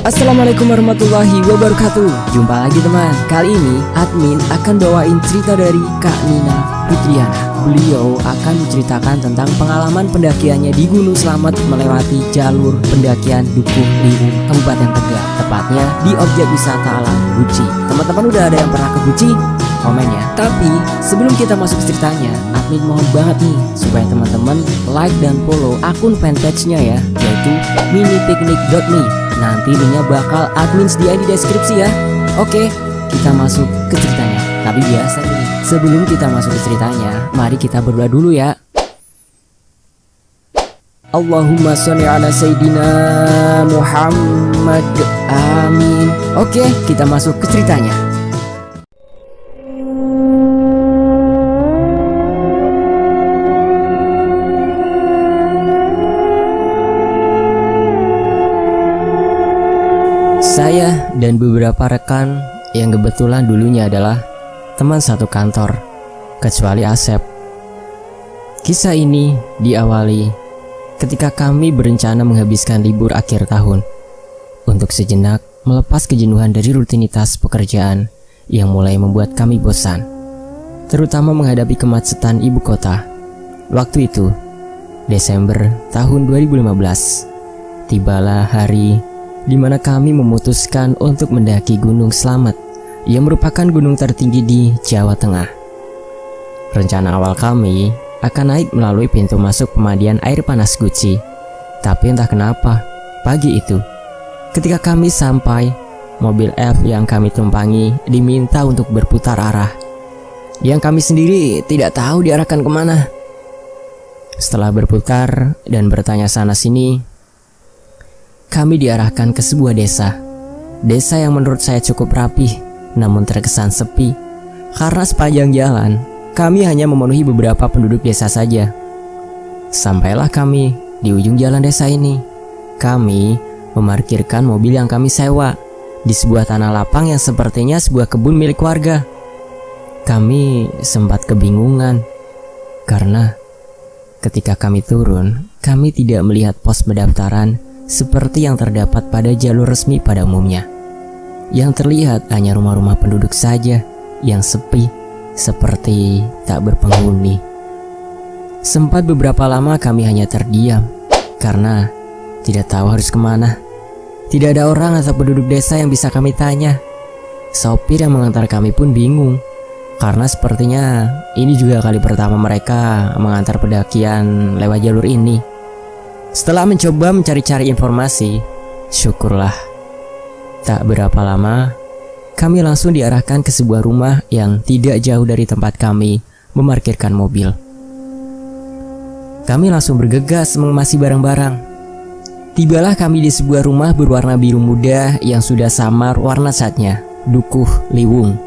Assalamualaikum warahmatullahi wabarakatuh. Jumpa lagi teman. Kali ini admin akan bawain cerita dari Kak Nina Putriana. Beliau akan menceritakan tentang pengalaman pendakiannya di Gunung Slamet melewati jalur pendakian Dukuh Liwung, Kabupaten Tegal, tepatnya di objek wisata alam Guci. Teman-teman udah ada yang pernah ke Guci? Komen ya. Tapi sebelum kita masuk ke ceritanya, admin mohon banget nih supaya teman-teman like dan follow akun fanpage-nya ya, yaitu minipicnic.me. Nanti linknya bakal admin sediain di deskripsi ya. Oke, kita masuk ke ceritanya. Tapi biasa nih, sebelum kita masuk ke ceritanya, mari kita berdoa dulu ya. Allahumma sholli ala Sayyidina Muhammad. Amin. Oke, kita masuk ke ceritanya. Saya dan beberapa rekan yang kebetulan dulunya adalah teman satu kantor, kecuali Asep. Kisah ini diawali ketika kami berencana menghabiskan libur akhir tahun untuk sejenak melepas kejenuhan dari rutinitas pekerjaan yang mulai membuat kami bosan, terutama menghadapi kemacetan ibu kota. Waktu itu, Desember tahun 2015, tibalah hari di mana kami memutuskan untuk mendaki Gunung Slamet yang merupakan gunung tertinggi di Jawa Tengah. Rencana awal kami akan naik melalui pintu masuk pemandian air panas Guci. Tapi entah kenapa, pagi itu, ketika kami sampai, mobil F yang kami tumpangi diminta untuk berputar arah, yang kami sendiri tidak tahu diarahkan kemana. Setelah berputar dan bertanya sana sini, kami diarahkan ke sebuah desa. Desa yang menurut saya cukup rapih, namun terkesan sepi, karena sepanjang jalan kami hanya memenuhi beberapa penduduk desa saja. Sampailah kami di ujung jalan desa ini. Kami memarkirkan mobil yang kami sewa di sebuah tanah lapang yang sepertinya sebuah kebun milik warga. Kami sempat kebingungan karena ketika kami turun, kami tidak melihat pos pendaftaran seperti yang terdapat pada jalur resmi pada umumnya. Yang terlihat hanya rumah-rumah penduduk saja yang sepi, seperti tak berpenghuni. Sempat beberapa lama kami hanya terdiam karena tidak tahu harus kemana. Tidak ada orang atau penduduk desa yang bisa kami tanya. Sopir yang mengantar kami pun bingung, karena sepertinya ini juga kali pertama mereka mengantar pendakian lewat jalur ini. Setelah mencoba mencari-cari informasi, syukurlah, tak berapa lama kami langsung diarahkan ke sebuah rumah yang tidak jauh dari tempat kami memarkirkan mobil. Kami langsung bergegas mengemasi barang-barang. Tibalah kami di sebuah rumah berwarna biru muda yang sudah samar warna catnya, Dukuh Liwung.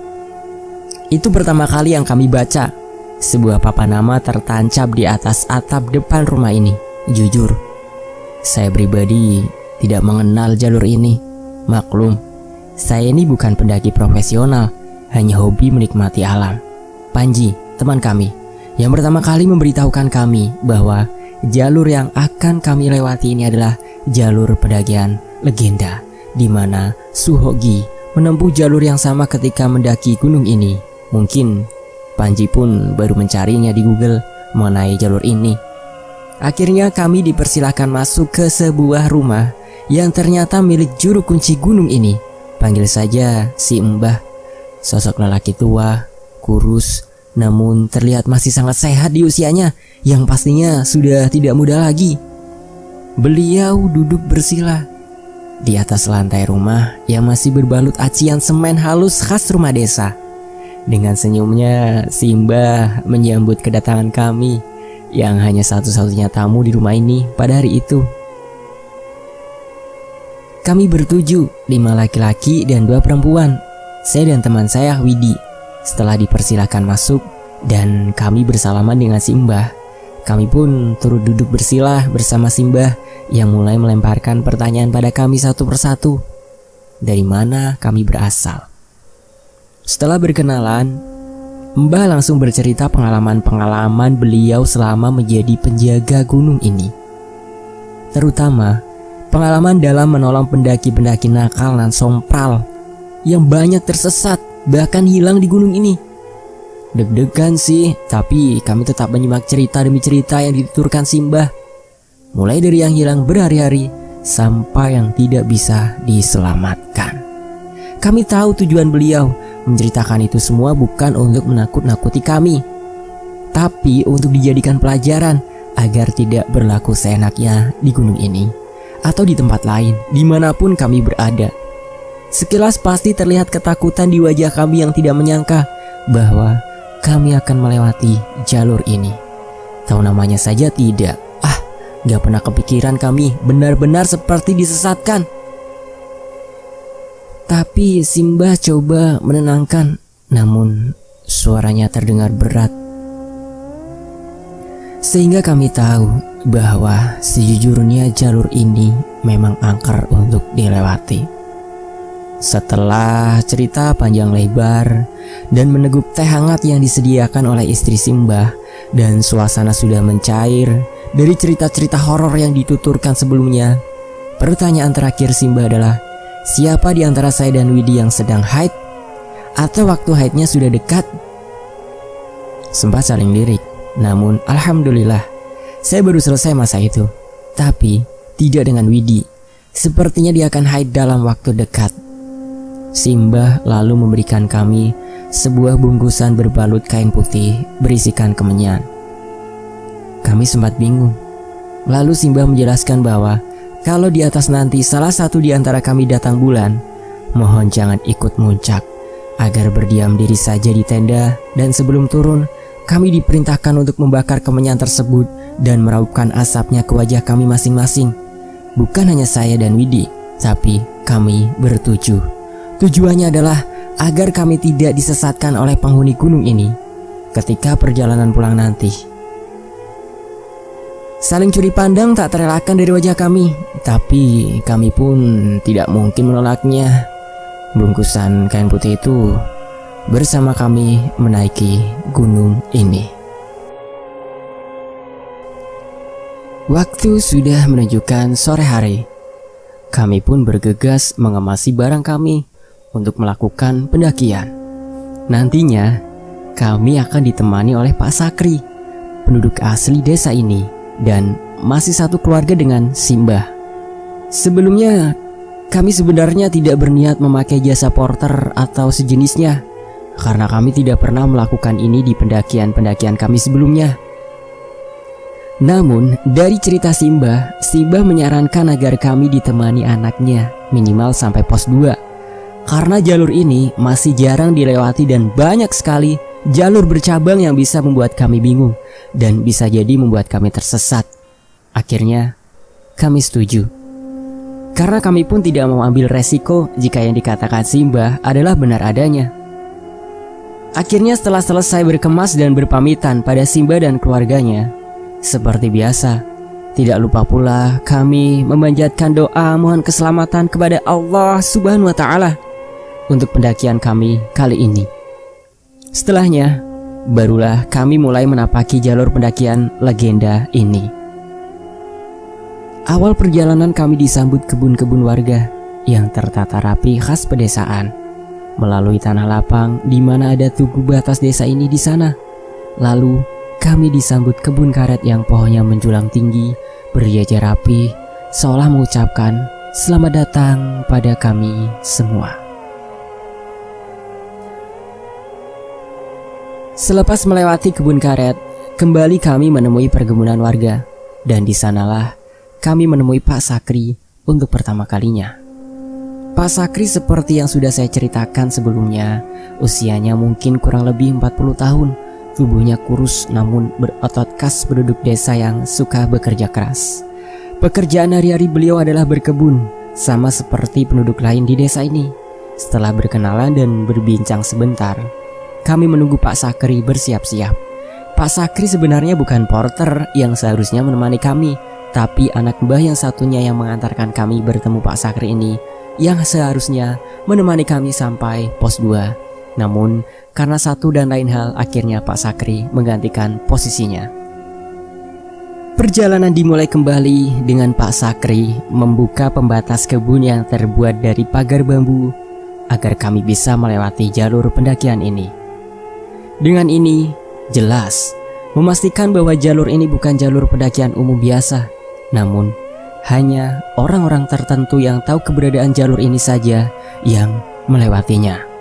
Itu pertama kali yang kami baca. Sebuah papan nama tertancap di atas atap depan rumah ini. Jujur, saya pribadi tidak mengenal jalur ini. Maklum, saya ini bukan pendaki profesional, hanya hobi menikmati alam. Panji, teman kami, yang pertama kali memberitahukan kami bahwa jalur yang akan kami lewati ini adalah jalur pendakian legenda, di mana Suhogi menempuh jalur yang sama ketika mendaki gunung ini. Mungkin Panji pun baru mencarinya di Google mengenai jalur ini. Akhirnya kami dipersilahkan masuk ke sebuah rumah yang ternyata milik juru kunci gunung ini. Panggil saja si Mbah. Sosok lelaki tua, kurus, namun terlihat masih sangat sehat di usianya, yang pastinya sudah tidak muda lagi. Beliau duduk bersila di atas lantai rumah yang masih berbalut acian semen halus khas rumah desa. Dengan senyumnya, si Mbah menyambut kedatangan kami yang hanya satu-satunya tamu di rumah ini pada hari itu. Kami bertujuh, 5 laki-laki dan 2 perempuan. Saya dan teman saya, Widi. Setelah dipersilahkan masuk dan kami bersalaman dengan si Mbah, kami pun turut duduk bersila bersama si Mbah yang mulai melemparkan pertanyaan pada kami satu persatu. Dari mana kami berasal? Setelah berkenalan, Mbah langsung bercerita pengalaman-pengalaman beliau selama menjadi penjaga gunung ini. Terutama pengalaman dalam menolong pendaki-pendaki nakal dan sompral yang banyak tersesat bahkan hilang di gunung ini. Deg-degan sih, tapi kami tetap menyimak cerita demi cerita yang dituturkan Simbah, mulai dari yang hilang berhari-hari sampai yang tidak bisa diselamatkan. Kami tahu tujuan beliau menceritakan itu semua bukan untuk menakut-nakuti kami, tapi untuk dijadikan pelajaran agar tidak berlaku seenaknya di gunung ini atau di tempat lain dimanapun kami berada. Sekilas pasti terlihat ketakutan di wajah kami yang tidak menyangka bahwa kami akan melewati jalur ini. Tahu namanya saja tidak. Gak pernah kepikiran kami benar-benar seperti disesatkan. Tapi Simbah coba menenangkan, namun suaranya terdengar berat. Sehingga kami tahu bahwa sejujurnya jalur ini memang angker untuk dilewati. Setelah cerita panjang lebar dan meneguk teh hangat yang disediakan oleh istri Simbah, dan suasana sudah mencair dari cerita-cerita horor yang dituturkan sebelumnya, pertanyaan terakhir Simbah adalah, siapa di antara saya dan Widi yang sedang haid? Atau waktu haidnya sudah dekat? Sempat saling lirik, namun alhamdulillah saya baru selesai masa itu. Tapi tidak dengan Widi. Sepertinya dia akan haid dalam waktu dekat. Simbah lalu memberikan kami sebuah bungkusan berbalut kain putih berisikan kemenyan. Kami sempat bingung. Lalu Simbah menjelaskan bahwa kalau di atas nanti salah satu di antara kami datang bulan, mohon jangan ikut muncak, agar berdiam diri saja di tenda, dan sebelum turun kami diperintahkan untuk membakar kemenyan tersebut dan meraupkan asapnya ke wajah kami masing-masing. Bukan hanya saya dan Widi, tapi kami bertujuh. Tujuannya adalah agar kami tidak disesatkan oleh penghuni gunung ini ketika perjalanan pulang nanti. Saling curi pandang tak terelakkan dari wajah kami, tapi kami pun tidak mungkin menolaknya. Bungkusan kain putih itu bersama kami menaiki gunung ini. Waktu sudah menunjukkan sore hari. Kami pun bergegas mengemasi barang kami untuk melakukan pendakian. Nantinya kami akan ditemani oleh Pak Sakri, penduduk asli desa ini, dan masih satu keluarga dengan Simbah. Sebelumnya kami sebenarnya tidak berniat memakai jasa porter atau sejenisnya, karena kami tidak pernah melakukan ini di pendakian-pendakian kami sebelumnya. Namun dari cerita Simbah menyarankan agar kami ditemani anaknya minimal sampai pos 2, karena jalur ini masih jarang dilewati dan banyak sekali jalur bercabang yang bisa membuat kami bingung dan bisa jadi membuat kami tersesat. Akhirnya kami setuju, karena kami pun tidak mau ambil resiko jika yang dikatakan Simbah adalah benar adanya. Akhirnya setelah selesai berkemas dan berpamitan pada Simbah dan keluarganya, seperti biasa, tidak lupa pula kami memanjatkan doa mohon keselamatan kepada Allah Subhanahu wa Ta'ala untuk pendakian kami kali ini. Setelahnya, barulah kami mulai menapaki jalur pendakian legenda ini. Awal perjalanan kami disambut kebun-kebun warga yang tertata rapi khas pedesaan, melalui tanah lapang di mana ada tugu batas desa ini di sana. Lalu kami disambut kebun karet yang pohonnya menjulang tinggi, berjajar rapi, seolah mengucapkan selamat datang pada kami semua. Selepas melewati kebun karet, kembali kami menemui perkebunan warga, dan di sanalah kami menemui Pak Sakri untuk pertama kalinya. Pak Sakri seperti yang sudah saya ceritakan sebelumnya, usianya mungkin kurang lebih 40 tahun, tubuhnya kurus namun berotot khas penduduk desa yang suka bekerja keras. Pekerjaan hari-hari beliau adalah berkebun, sama seperti penduduk lain di desa ini. Setelah berkenalan dan berbincang sebentar, kami menunggu Pak Sakri bersiap-siap. Pak Sakri sebenarnya bukan porter yang seharusnya menemani kami, tapi anak mbah yang satunya yang mengantarkan kami bertemu Pak Sakri ini, yang seharusnya menemani kami sampai pos 2. Namun karena satu dan lain hal, akhirnya Pak Sakri menggantikan posisinya. Perjalanan dimulai kembali dengan Pak Sakri membuka pembatas kebun yang terbuat dari pagar bambu agar kami bisa melewati jalur pendakian ini. Dengan ini, jelas memastikan bahwa jalur ini bukan jalur pendakian umum biasa, namun hanya orang-orang tertentu yang tahu keberadaan jalur ini saja yang melewatinya.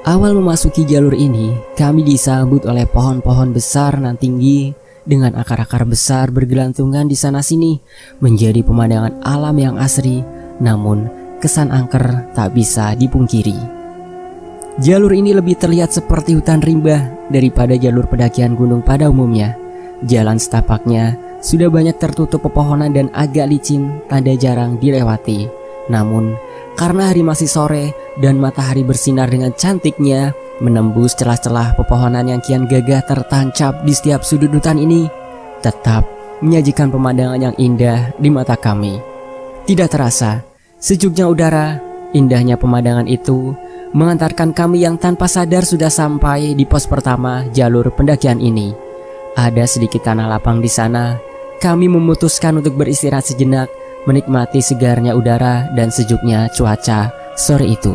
Awal memasuki jalur ini, kami disambut oleh pohon-pohon besar nan tinggi dengan akar-akar besar bergelantungan di sana-sini, menjadi pemandangan alam yang asri, namun kesan angker tak bisa dipungkiri. Jalur ini lebih terlihat seperti hutan rimba daripada jalur pendakian gunung pada umumnya. Jalan setapaknya sudah banyak tertutup pepohonan dan agak licin, tanda jarang dilewati. Namun karena hari masih sore dan matahari bersinar dengan cantiknya menembus celah-celah pepohonan yang kian gagah tertancap di setiap sudut hutan ini, tetap menyajikan pemandangan yang indah di mata kami. Tidak terasa, sejuknya udara, indahnya pemandangan itu mengantarkan kami yang tanpa sadar sudah sampai di pos pertama jalur pendakian ini. Ada sedikit tanah lapang di sana. Kami memutuskan untuk beristirahat sejenak, menikmati segarnya udara dan sejuknya cuaca sore itu.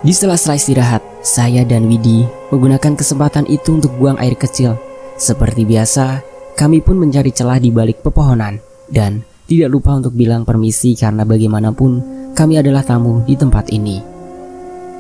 Di sela-sela istirahat, saya dan Widi menggunakan kesempatan itu untuk buang air kecil. Seperti biasa, kami pun mencari celah di balik pepohonan dan tidak lupa untuk bilang permisi karena bagaimanapun kami adalah tamu di tempat ini.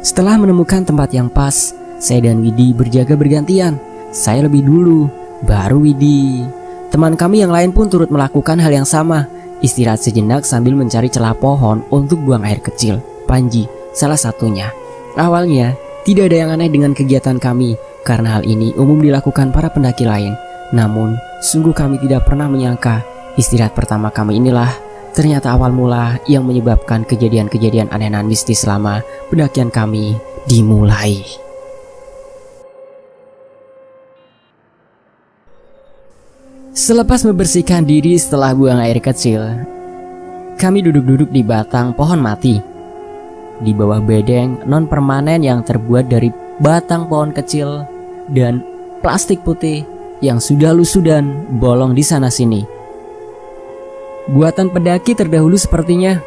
Setelah menemukan tempat yang pas, saya dan Widi berjaga bergantian. Saya lebih dulu, baru Widi. Teman kami yang lain pun turut melakukan hal yang sama, istirahat sejenak sambil mencari celah pohon untuk buang air kecil. Panji salah satunya. Awalnya tidak ada yang aneh dengan kegiatan kami karena hal ini umum dilakukan para pendaki lain. Namun sungguh kami tidak pernah menyangka istirahat pertama kami inilah ternyata awal mula yang menyebabkan kejadian-kejadian aneh dan mistis selama pendakian kami dimulai. Selepas membersihkan diri setelah buang air kecil, kami duduk-duduk di batang pohon mati. Di bawah bedeng non-permanen yang terbuat dari batang pohon kecil dan plastik putih yang sudah lusuh dan bolong di sana-sini. Buatan pendaki terdahulu sepertinya.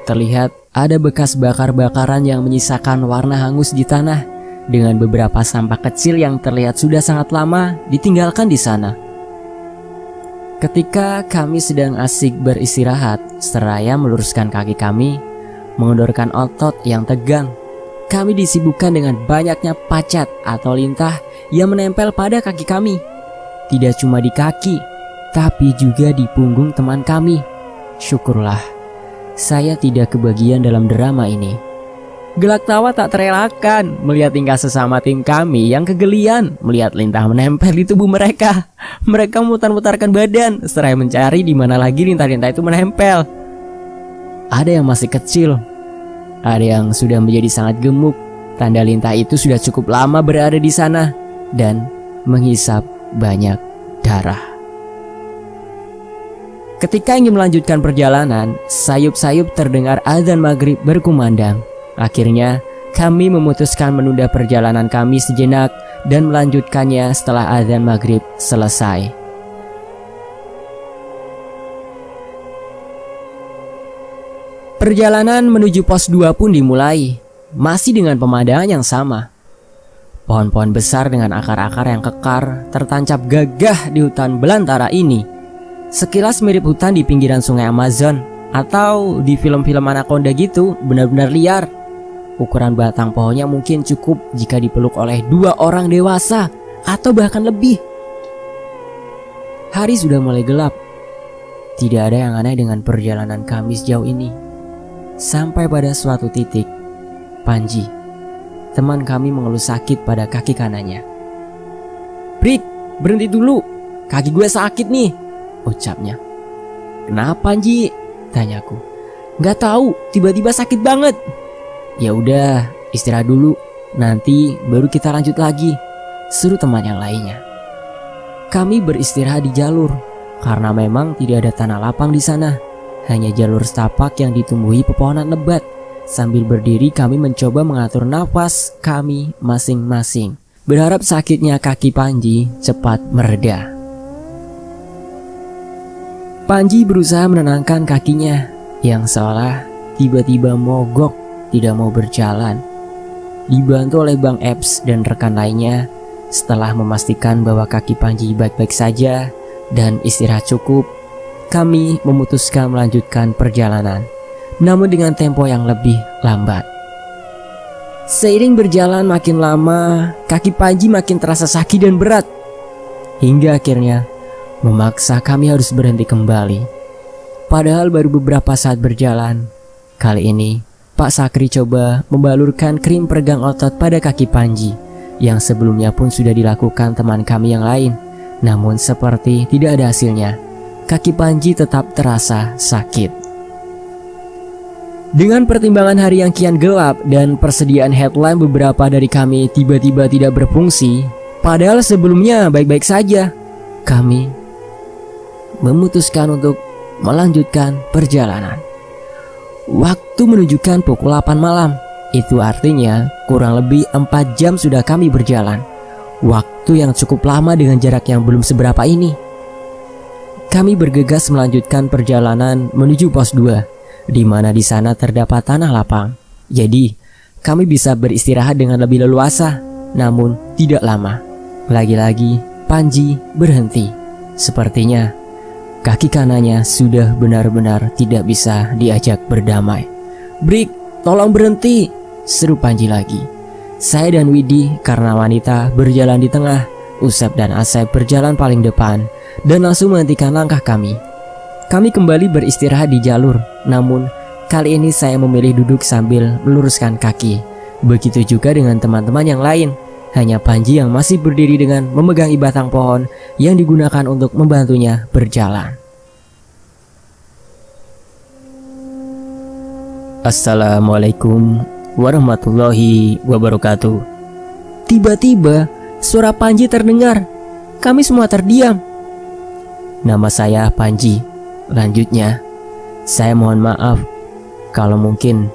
Terlihat ada bekas bakar-bakaran yang menyisakan warna hangus di tanah, dengan beberapa sampah kecil yang terlihat sudah sangat lama ditinggalkan di sana. Ketika kami sedang asik beristirahat, seraya meluruskan kaki kami, mengendorkan otot yang tegang, kami disibukkan dengan banyaknya pacat atau lintah yang menempel pada kaki kami. Tidak cuma di kaki, tapi juga di punggung teman kami. Syukurlah, saya tidak kebagian dalam drama ini. Gelak tawa tak terelakkan melihat tingkah sesama tim kami yang kegelian melihat lintah menempel di tubuh mereka. Mereka memutar-mutarkan badan seraya mencari di mana lagi lintah-lintah itu menempel. Ada yang masih kecil, ada yang sudah menjadi sangat gemuk. Tanda lintah itu sudah cukup lama berada di sana dan menghisap banyak darah. Ketika ingin melanjutkan perjalanan, sayup-sayup terdengar azan maghrib berkumandang. Akhirnya, kami memutuskan menunda perjalanan kami sejenak dan melanjutkannya setelah azan maghrib selesai. Perjalanan menuju pos 2 pun dimulai, masih dengan pemandangan yang sama. Pohon-pohon besar dengan akar-akar yang kekar tertancap gagah di hutan belantara ini. Sekilas mirip hutan di pinggiran sungai Amazon atau di film-film Anaconda gitu, benar-benar liar. Ukuran batang pohonnya mungkin cukup jika dipeluk oleh 2 orang dewasa atau bahkan lebih. Hari sudah mulai gelap. Tidak ada yang aneh dengan perjalanan kami sejauh ini. Sampai pada suatu titik, Panji, teman kami, mengeluh sakit pada kaki kanannya. "Prit, berhenti dulu, kaki gue sakit nih," ucapnya. "Kenapa, Panji?" tanyaku. "Gak tahu, tiba-tiba sakit banget." "Ya udah, istirahat dulu, nanti baru kita lanjut lagi," seru teman yang lainnya. Kami beristirahat di jalur karena memang tidak ada tanah lapang di sana, hanya jalur setapak yang ditumbuhi pepohonan lebat. Sambil berdiri kami mencoba mengatur nafas kami masing-masing. berharap sakitnya kaki Panji cepat mereda. Panji berusaha menenangkan kakinya yang seolah tiba-tiba mogok, tidak mau berjalan. Dibantu oleh Bang Eps dan rekan lainnya, setelah memastikan bahwa kaki Panji baik-baik saja dan istirahat cukup, kami memutuskan melanjutkan perjalanan, namun dengan tempo yang lebih lambat. Seiring berjalan makin lama, kaki Panji makin terasa sakit dan berat, hingga akhirnya memaksa kami harus berhenti kembali. Padahal baru beberapa saat berjalan, kali ini Pak Sakri coba membalurkan krim peregang otot pada kaki Panji, yang sebelumnya pun sudah dilakukan teman kami yang lain. Namun seperti tidak ada hasilnya, kaki Panji tetap terasa sakit. Dengan pertimbangan hari yang kian gelap dan persediaan headlamp beberapa dari kami tiba-tiba tidak berfungsi, padahal sebelumnya baik-baik saja, kami memutuskan untuk melanjutkan perjalanan. Waktu menunjukkan pukul 8 malam. Itu artinya kurang lebih 4 jam sudah kami berjalan. Waktu yang cukup lama dengan jarak yang belum seberapa ini. Kami bergegas melanjutkan perjalanan menuju pos 2, di mana di sana terdapat tanah lapang. Jadi, kami bisa beristirahat dengan lebih leluasa. Namun, tidak lama. Lagi-lagi, Panji berhenti. Sepertinya, kaki kanannya sudah benar-benar tidak bisa diajak berdamai. "Brik, tolong berhenti!" seru Panji lagi. Saya dan Widi, karena wanita, berjalan di tengah. Usep dan Asep berjalan paling depan dan langsung menghentikan langkah kami. Kami kembali beristirahat di jalur, namun kali ini saya memilih duduk sambil meluruskan kaki. Begitu juga dengan teman-teman yang lain. Hanya Panji yang masih berdiri dengan memegangi batang pohon yang digunakan untuk membantunya berjalan. Assalamualaikum warahmatullahi wabarakatuh. Tiba-tiba suara Panji terdengar. Kami semua terdiam. "Nama saya Panji." Lanjutnya, "Saya mohon maaf kalau mungkin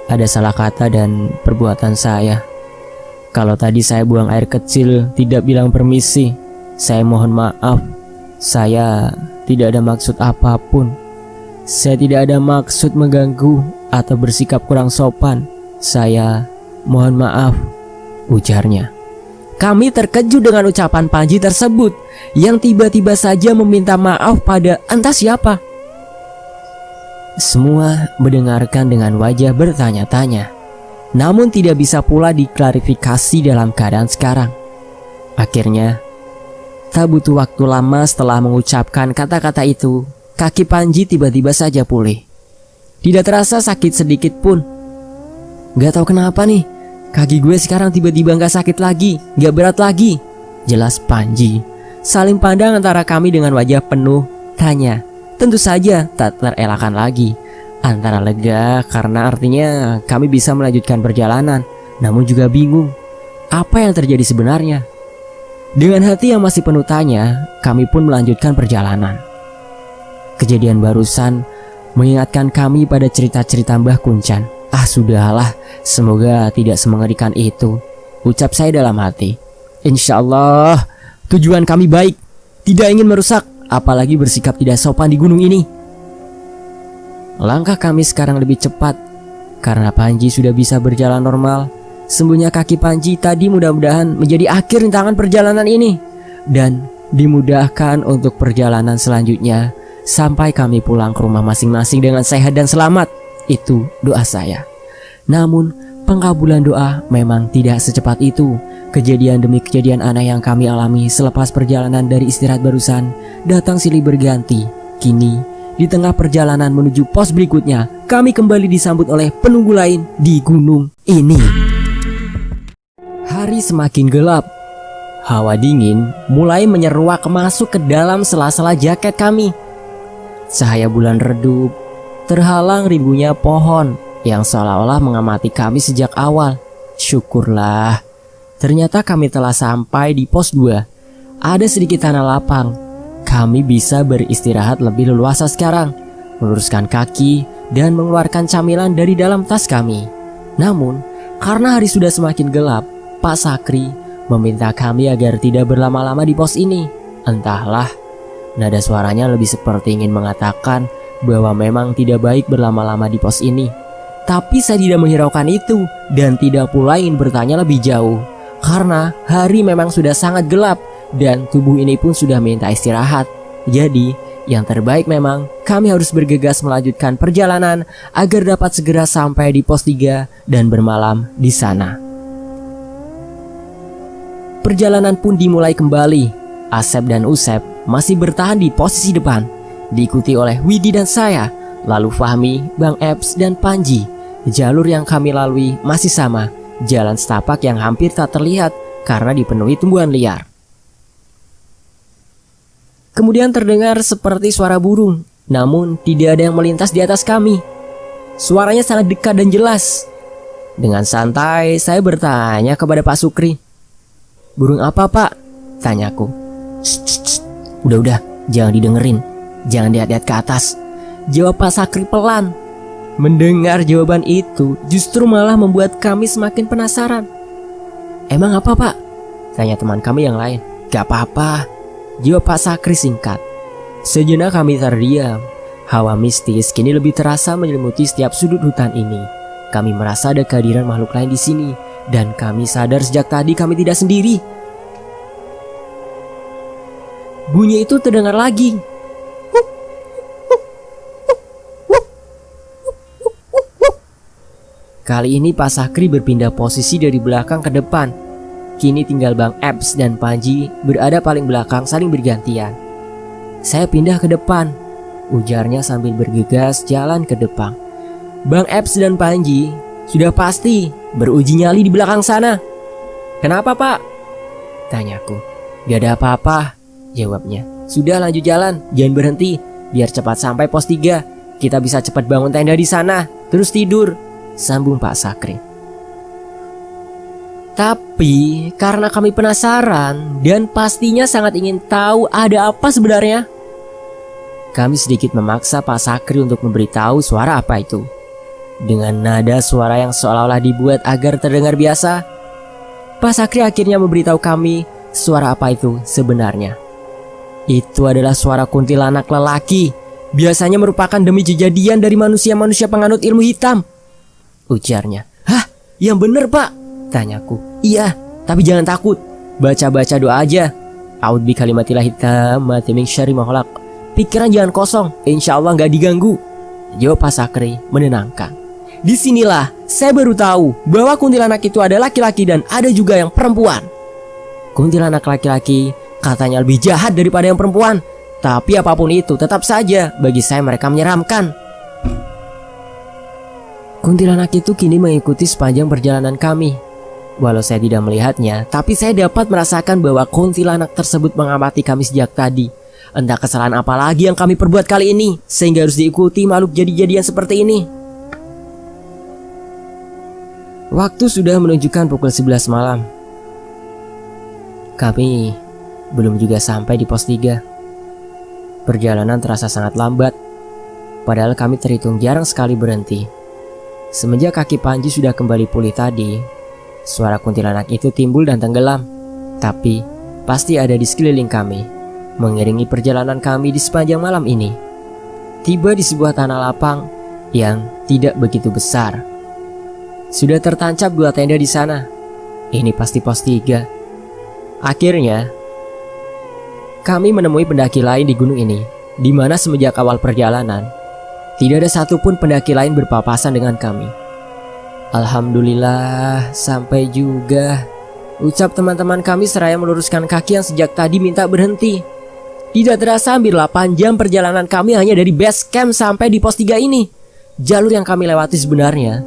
ada salah kata dan perbuatan saya. Kalau tadi saya buang air kecil tidak bilang permisi, saya mohon maaf. Saya tidak ada maksud apapun. Saya tidak ada maksud mengganggu atau bersikap kurang sopan. Saya mohon maaf," ujarnya. Kami terkejut dengan ucapan Panji tersebut yang tiba-tiba saja meminta maaf pada entah siapa. Semua mendengarkan dengan wajah bertanya-tanya, namun tidak bisa pula diklarifikasi dalam keadaan sekarang. Akhirnya, tak butuh waktu lama setelah mengucapkan kata-kata itu, kaki Panji tiba-tiba saja pulih. Tidak terasa sakit sedikit pun. "Gak tahu kenapa nih, kaki gue sekarang tiba-tiba gak sakit lagi, gak berat lagi," jelas Panji. Saling pandang antara kami dengan wajah penuh tanya. Tentu saja tak terelakkan lagi. Antara lega karena artinya kami bisa melanjutkan perjalanan, namun juga bingung apa yang terjadi sebenarnya. Dengan hati yang masih penuh tanya, kami pun melanjutkan perjalanan. Kejadian barusan mengingatkan kami pada cerita-cerita Mbah Kuncan. Sudahlah, semoga tidak semengerikan itu, ucap saya dalam hati. Insya Allah, tujuan kami baik, tidak ingin merusak, apalagi bersikap tidak sopan di gunung ini. Langkah kami sekarang lebih cepat, karena Panji sudah bisa berjalan normal. Sembuhnya kaki Panji tadi mudah-mudahan menjadi akhir rintangan perjalanan ini, dan dimudahkan untuk perjalanan selanjutnya, sampai kami pulang ke rumah masing-masing dengan sehat dan selamat. Itu doa saya. Namun pengkabulan doa memang tidak secepat itu. Kejadian demi kejadian aneh yang kami alami selepas perjalanan dari istirahat barusan datang silih berganti. Kini di tengah perjalanan menuju pos berikutnya, kami kembali disambut oleh penunggu lain di gunung ini. Hari semakin gelap. Hawa dingin mulai menyeruak masuk ke dalam sela-sela jaket kami. Cahaya bulan redup terhalang ribunya pohon yang seolah-olah mengamati kami sejak awal. Syukurlah, ternyata kami telah sampai di pos 2. Ada sedikit tanah lapang. Kami bisa beristirahat lebih leluasa sekarang, meluruskan kaki dan mengeluarkan camilan dari dalam tas kami. Namun, karena hari sudah semakin gelap, Pak Sakri meminta kami agar tidak berlama-lama di pos ini. Entahlah, nada suaranya lebih seperti ingin mengatakan bahwa memang tidak baik berlama-lama di pos ini. Tapi saya tidak menghiraukan itu dan tidak pula ingin bertanya lebih jauh, karena hari memang sudah sangat gelap dan tubuh ini pun sudah minta istirahat. Jadi, yang terbaik memang kami harus bergegas melanjutkan perjalanan agar dapat segera sampai di pos 3 dan bermalam di sana. Perjalanan pun dimulai kembali. Asep dan Usep masih bertahan di posisi depan, diikuti oleh Widi dan saya, lalu Fahmi, Bang Eps, dan Panji. Jalur yang kami lalui masih sama, jalan setapak yang hampir tak terlihat karena dipenuhi tumbuhan liar. Kemudian terdengar seperti suara burung, namun tidak ada yang melintas di atas kami. Suaranya sangat dekat dan jelas. Dengan santai saya bertanya kepada Pak Sukri. "Burung apa, Pak?" tanyaku. Udah, jangan didengerin, jangan lihat-lihat ke atas," jawab Pak Sakri pelan. Mendengar jawaban itu justru malah membuat kami semakin penasaran. "Emang apa, Pak?" tanya teman kami yang lain. "Gak apa-apa," jawab Pak Sakri singkat. Sejenak kami terdiam. Hawa mistis kini lebih terasa menyelimuti setiap sudut hutan ini. Kami merasa ada kehadiran makhluk lain di sini, dan kami sadar sejak tadi kami tidak sendiri. Bunyi itu terdengar lagi. Kali ini Pak Sakri berpindah posisi dari belakang ke depan. Kini tinggal Bang Eps dan Panji berada paling belakang saling bergantian. "Saya pindah ke depan," ujarnya sambil bergegas jalan ke depan. Bang Eps dan Panji sudah pasti beruji nyali di belakang sana. "Kenapa, Pak?" tanyaku. "Gak ada apa-apa," jawabnya. "Sudah, lanjut jalan, jangan berhenti, biar cepat sampai pos 3. Kita bisa cepat bangun tenda di sana, terus tidur," sambung Pak Sakri. Tapi karena kami penasaran dan pastinya sangat ingin tahu ada apa sebenarnya, kami sedikit memaksa Pak Sakri untuk memberitahu suara apa itu. Dengan nada suara yang seolah-olah dibuat agar terdengar biasa, Pak Sakri akhirnya memberitahu kami suara apa itu sebenarnya. Itu adalah suara kuntilanak lelaki, biasanya merupakan demi kejadian dari manusia-manusia penganut ilmu hitam, ujarnya. "Hah? Yang bener, Pak?" tanyaku. "Iya, tapi jangan takut. Baca-baca doa aja. A'udzu bikalimatillahi tammati min syarri ma khalaq. Pikiran jangan kosong, insya Allah gak diganggu," jawab Pak Sakri menenangkan. Disinilah saya baru tahu bahwa kuntilanak itu ada laki-laki dan ada juga yang perempuan. Kuntilanak laki-laki katanya lebih jahat daripada yang perempuan, tapi apapun itu tetap saja bagi saya mereka menyeramkan. Kuntilanak itu kini mengikuti sepanjang perjalanan kami. Walau saya tidak melihatnya, tapi saya dapat merasakan bahwa kuntilanak tersebut mengamati kami sejak tadi. Entah kesalahan apa lagi yang kami perbuat kali ini, sehingga harus diikuti makhluk jadi-jadian seperti ini. Waktu sudah menunjukkan pukul 11 malam. Kami belum juga sampai di pos 3. Perjalanan terasa sangat lambat, padahal kami terhitung jarang sekali berhenti. Semenjak kaki Panji sudah kembali pulih tadi, suara kuntilanak itu timbul dan tenggelam. Tapi pasti ada di sekeliling kami, mengiringi perjalanan kami di sepanjang malam ini. Tiba di sebuah tanah lapang yang tidak begitu besar. Sudah tertancap 2 tenda di sana. Ini pasti pos 3. Akhirnya kami menemui pendaki lain di gunung ini, di mana semenjak awal perjalanan tidak ada satupun pendaki lain berpapasan dengan kami. Alhamdulillah, sampai juga, ucap teman-teman kami seraya meluruskan kaki yang sejak tadi minta berhenti. Tidak terasa hampir 8 jam perjalanan kami hanya dari base camp sampai di pos 3 ini. Jalur yang kami lewati sebenarnya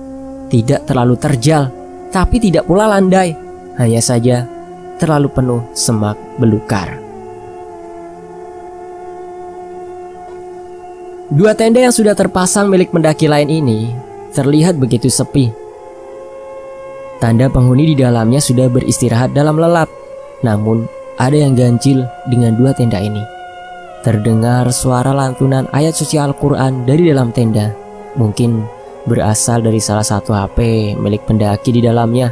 tidak terlalu terjal, tapi tidak pula landai. Hanya saja terlalu penuh semak belukar. 2 tenda yang sudah terpasang milik pendaki lain ini terlihat begitu sepi. Tanda penghuni di dalamnya sudah beristirahat dalam lelap. Namun ada yang ganjil dengan 2 tenda ini. Terdengar suara lantunan ayat suci Al-Quran dari dalam tenda. Mungkin berasal dari salah satu HP milik pendaki di dalamnya.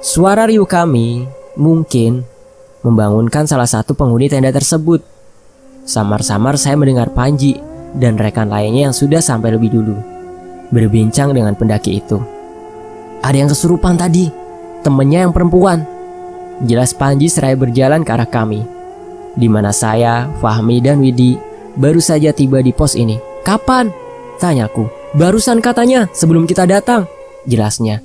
Suara riuh kami mungkin membangunkan salah satu penghuni tenda tersebut. Samar-samar saya mendengar Panji dan rekan lainnya yang sudah sampai lebih dulu berbincang dengan pendaki itu. Ada yang kesurupan tadi, temennya yang perempuan. Jelas Panji seraya berjalan ke arah kami, di mana saya, Fahmi, dan Widi baru saja tiba di pos ini. Kapan? Tanyaku. Barusan katanya, sebelum kita datang. Jelasnya.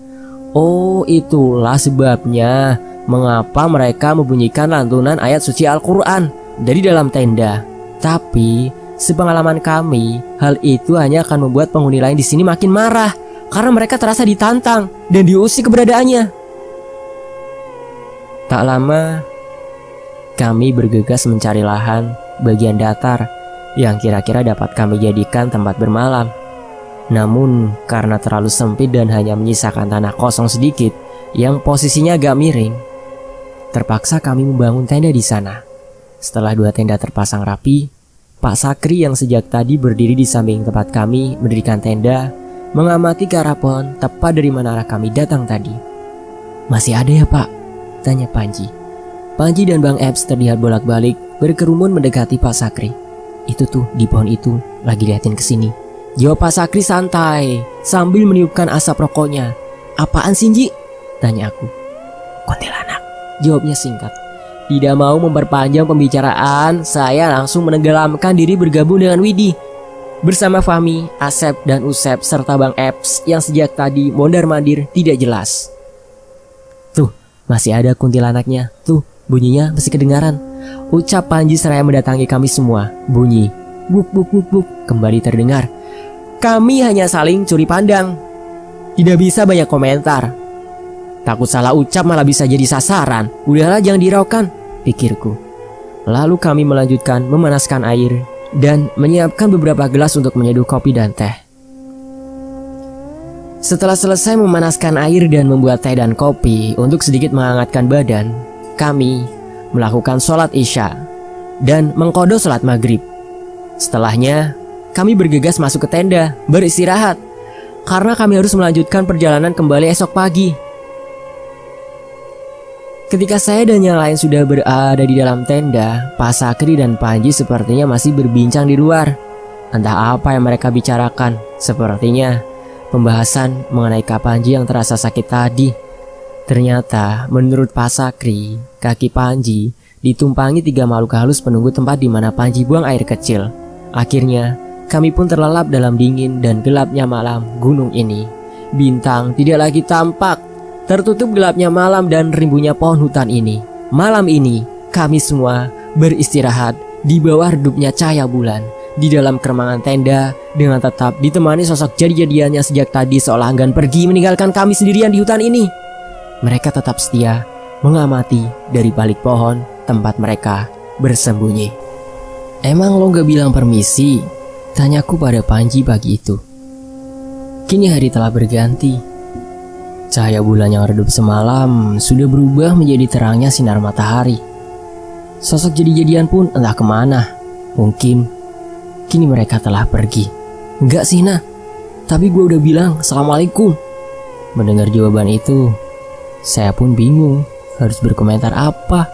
Oh, itulah sebabnya mengapa mereka membunyikan lantunan ayat suci Al-Quran dari dalam tenda. Tapi sepengalaman kami, hal itu hanya akan membuat penghuni lain di sini makin marah karena mereka terasa ditantang dan diusik keberadaannya. Tak lama, kami bergegas mencari lahan bagian datar yang kira-kira dapat kami jadikan tempat bermalam. Namun karena terlalu sempit dan hanya menyisakan tanah kosong sedikit yang posisinya agak miring, terpaksa kami membangun tenda di sana. Setelah 2 tenda terpasang rapi, Pak Sakri yang sejak tadi berdiri di samping tempat kami mendirikan tenda mengamati ke arah pohon tepat dari mana arah kami datang tadi. Masih ada ya Pak? Tanya Panji. Panji dan Bang Eps terlihat bolak-balik berkerumun mendekati Pak Sakri. Itu tuh di pohon itu lagi liatin ke sini. Jawab Pak Sakri santai sambil meniupkan asap rokoknya. Apaan sih Ji? Tanya aku. Kuntilanak, jawabnya singkat. Tidak mau memperpanjang pembicaraan, saya langsung menenggelamkan diri bergabung dengan Widi bersama Fahmi, Asep, dan Usep serta Bang Eps yang sejak tadi mondar-mandir tidak jelas. Tuh, masih ada kuntilanaknya. Tuh, bunyinya masih kedengaran. Ucap Panji seraya mendatangi kami semua. Bunyi buk buk buk buk kembali terdengar. Kami hanya saling curi pandang. Tidak bisa banyak komentar. Takut salah ucap malah bisa jadi sasaran. Udahlah jangan diraukan, pikirku. Lalu kami melanjutkan memanaskan air dan menyiapkan beberapa gelas untuk menyeduh kopi dan teh. Setelah selesai memanaskan air dan membuat teh dan kopi untuk sedikit menghangatkan badan, kami melakukan sholat isya dan mengqadha sholat maghrib. Setelahnya, kami bergegas masuk ke tenda beristirahat karena kami harus melanjutkan perjalanan kembali esok pagi. Ketika saya dan yang lain sudah berada di dalam tenda, Pak Sakri dan Panji sepertinya masih berbincang di luar. Entah apa yang mereka bicarakan. Sepertinya pembahasan mengenai Kak Panji yang terasa sakit tadi. Ternyata menurut Pak Sakri, kaki Panji ditumpangi 3 makhluk halus penunggu tempat di mana Panji buang air kecil. Akhirnya kami pun terlelap dalam dingin dan gelapnya malam gunung ini. Bintang tidak lagi tampak. Tertutup gelapnya malam dan rimbunya pohon hutan ini. Malam ini kami semua beristirahat di bawah redupnya cahaya bulan di dalam keremangan tenda dengan tetap ditemani sosok jadi-jadiannya sejak tadi seolah enggan pergi meninggalkan kami sendirian di hutan ini. Mereka tetap setia mengamati dari balik pohon tempat mereka bersembunyi. Emang lo gak bilang permisi? Tanyaku pada Panji pagi itu. Kini hari telah berganti. Cahaya bulan yang redup semalam sudah berubah menjadi terangnya sinar matahari. Sosok jadi-jadian pun entah kemana. Mungkin kini mereka telah pergi. Enggak sih nah, tapi gue udah bilang assalamualaikum. Mendengar jawaban itu, saya pun bingung harus berkomentar apa.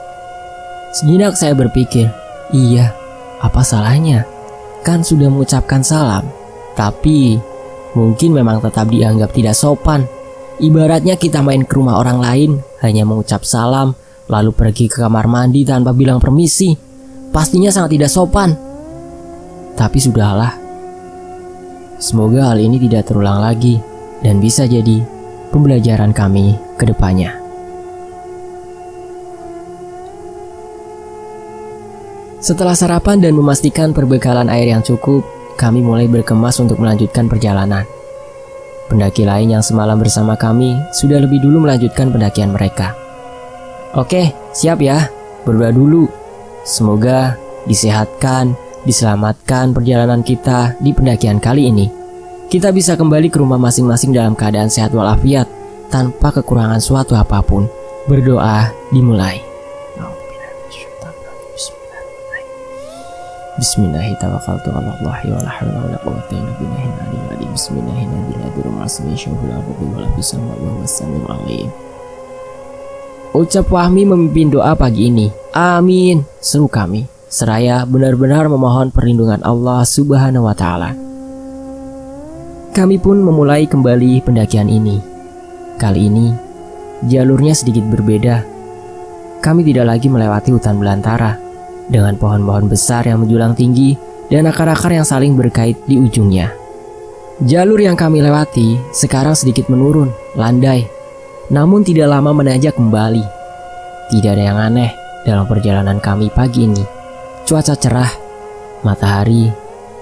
Sejenak saya berpikir, iya, apa salahnya? Kan sudah mengucapkan salam. Tapi mungkin memang tetap dianggap tidak sopan. Ibaratnya kita main ke rumah orang lain, hanya mengucap salam, lalu pergi ke kamar mandi tanpa bilang permisi. Pastinya sangat tidak sopan. Tapi sudahlah. Semoga hal ini tidak terulang lagi dan bisa jadi pembelajaran kami ke depannya. Setelah sarapan dan memastikan perbekalan air yang cukup, kami mulai berkemas untuk melanjutkan perjalanan. Pendaki lain yang semalam bersama kami sudah lebih dulu melanjutkan pendakian mereka. Oke, siap ya, berdoa dulu. Semoga disehatkan, diselamatkan perjalanan kita di pendakian kali ini. Kita bisa kembali ke rumah masing-masing dalam keadaan sehat walafiat, tanpa kekurangan suatu apapun. Berdoa dimulai. Bismillahirrahmanirrahim. ucap Fahmi memimpin doa pagi ini. Amin, seru kami, seraya benar-benar memohon perlindungan Allah Subhanahu wa Ta'ala. Kami pun memulai kembali pendakian ini. Kali ini, jalurnya sedikit berbeda. Kami tidak lagi melewati hutan belantara dengan pohon-pohon besar yang menjulang tinggi dan akar-akar yang saling berkait di ujungnya. Jalur yang kami lewati sekarang sedikit menurun, landai, namun tidak lama menanjak kembali. Tidak ada yang aneh dalam perjalanan kami pagi ini. Cuaca cerah, matahari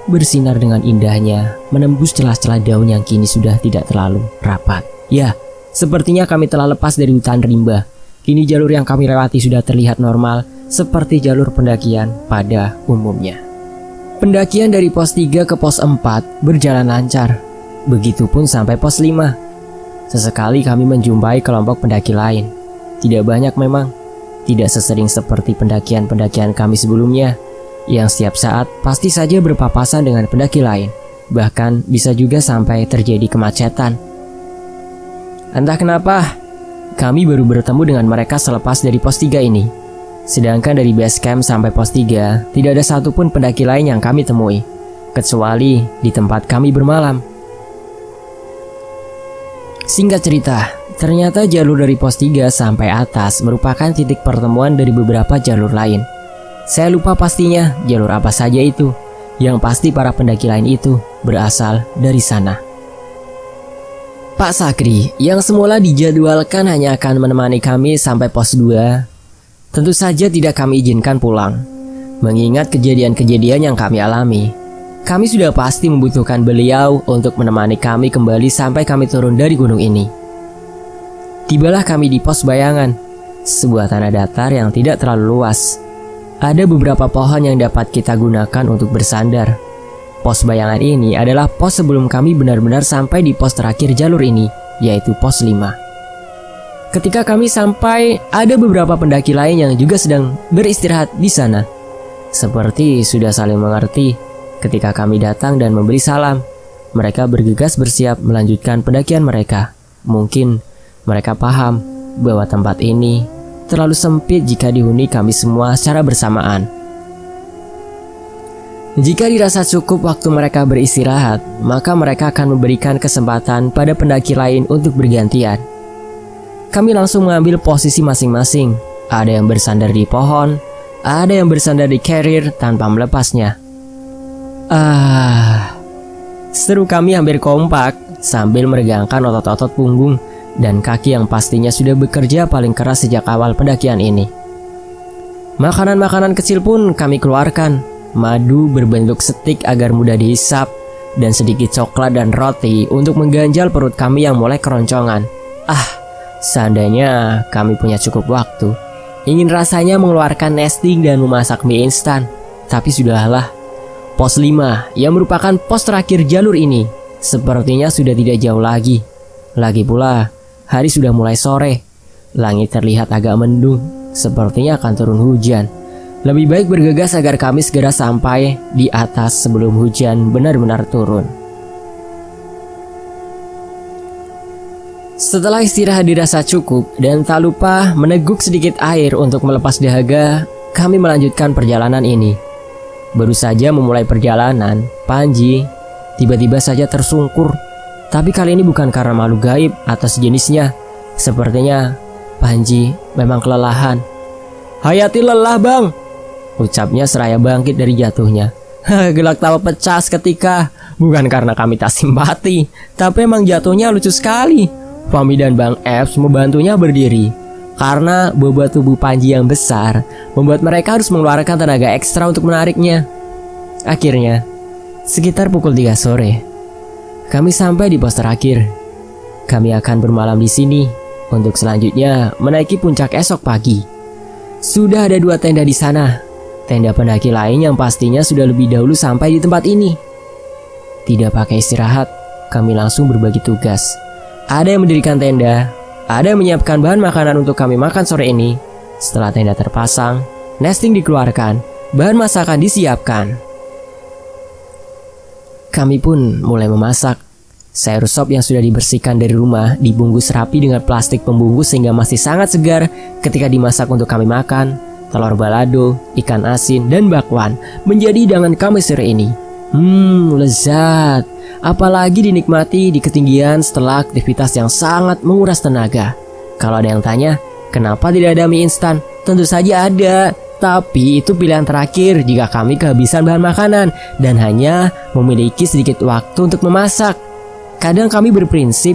bersinar dengan indahnya menembus celah-celah daun yang kini sudah tidak terlalu rapat. Ya, sepertinya kami telah lepas dari hutan rimba. Kini jalur yang kami lewati sudah terlihat normal seperti jalur pendakian pada umumnya. Pendakian dari pos 3 ke pos 4 berjalan lancar. Begitupun sampai pos 5. Sesekali kami menjumpai kelompok pendaki lain. Tidak banyak memang. Tidak sesering seperti pendakian-pendakian kami sebelumnya, yang setiap saat pasti saja berpapasan dengan pendaki lain. Bahkan bisa juga sampai terjadi kemacetan. Entah kenapa, kami baru bertemu dengan mereka selepas dari pos 3 ini. Sedangkan dari base camp sampai pos 3, tidak ada satupun pendaki lain yang kami temui, kecuali di tempat kami bermalam. Singkat cerita, ternyata jalur dari pos 3 sampai atas merupakan titik pertemuan dari beberapa jalur lain. Saya lupa pastinya jalur apa saja itu. Yang pasti para pendaki lain itu berasal dari sana. Pak Sakri, yang semula dijadwalkan hanya akan menemani kami sampai pos 2, tentu saja tidak kami izinkan pulang. Mengingat kejadian-kejadian yang kami alami, kami sudah pasti membutuhkan beliau untuk menemani kami kembali sampai kami turun dari gunung ini. Tibalah kami di pos bayangan, sebuah tanah datar yang tidak terlalu luas. Ada beberapa pohon yang dapat kita gunakan untuk bersandar. Pos bayangan ini adalah pos sebelum kami benar-benar sampai di pos terakhir jalur ini, yaitu pos 5. Ketika kami sampai, ada beberapa pendaki lain yang juga sedang beristirahat di sana. Seperti sudah saling mengerti, ketika kami datang dan memberi salam, mereka bergegas bersiap melanjutkan pendakian mereka. Mungkin mereka paham bahwa tempat ini terlalu sempit jika dihuni kami semua secara bersamaan. Jika dirasa cukup waktu mereka beristirahat, maka mereka akan memberikan kesempatan pada pendaki lain untuk bergantian. Kami langsung mengambil posisi masing-masing. Ada yang bersandar di pohon, ada yang bersandar di carrier tanpa melepasnya. Seru kami hampir kompak sambil meregangkan otot-otot punggung dan kaki yang pastinya sudah bekerja paling keras sejak awal pendakian ini. Makanan-makanan kecil pun kami keluarkan. Madu berbentuk stik agar mudah dihisap, dan sedikit coklat dan roti untuk mengganjal perut kami yang mulai keroncongan. Seandainya kami punya cukup waktu, ingin rasanya mengeluarkan nesting dan memasak mie instan. Tapi sudahlah. Pos 5 yang merupakan pos terakhir jalur ini sepertinya sudah tidak jauh lagi. Lagi pula, hari sudah mulai sore. Langit terlihat agak mendung, sepertinya akan turun hujan. Lebih baik bergegas agar kami segera sampai di atas sebelum hujan benar-benar turun. Setelah istirahat dirasa cukup dan tak lupa meneguk sedikit air untuk melepas dahaga, kami melanjutkan perjalanan ini. Baru saja memulai perjalanan, Panji tiba-tiba saja tersungkur. Tapi kali ini bukan karena makhluk gaib atau sejenisnya. Sepertinya Panji memang kelelahan. "Hayati lelah bang," ucapnya seraya bangkit dari jatuhnya. Gelak tawa pecah seketika. Bukan karena kami tak simpati, tapi emang jatuhnya lucu sekali. Fahmi dan Bang Eps membantunya berdiri. Karena bobot tubuh Panji yang besar membuat mereka harus mengeluarkan tenaga ekstra untuk menariknya. Akhirnya, sekitar pukul 3 sore, kami sampai di pos terakhir. Kami akan bermalam di sini untuk selanjutnya menaiki puncak esok pagi. Sudah ada 2 tenda di sana. Tenda pendaki lain yang pastinya sudah lebih dahulu sampai di tempat ini. Tidak pakai istirahat, kami langsung berbagi tugas. Ada yang mendirikan tenda, ada yang menyiapkan bahan makanan untuk kami makan sore ini. Setelah tenda terpasang, nesting dikeluarkan, bahan masakan disiapkan. Kami pun mulai memasak. Sayur sop yang sudah dibersihkan dari rumah dibungkus rapi dengan plastik pembungkus sehingga masih sangat segar ketika dimasak untuk kami makan. Telur balado, ikan asin, dan bakwan menjadi hidangan kami sore ini. Lezat. Apalagi dinikmati di ketinggian setelah aktivitas yang sangat menguras tenaga. Kalau ada yang tanya, kenapa tidak ada mie instan? Tentu saja ada. Tapi itu pilihan terakhir jika kami kehabisan bahan makanan dan hanya memiliki sedikit waktu untuk memasak. Kadang kami berprinsip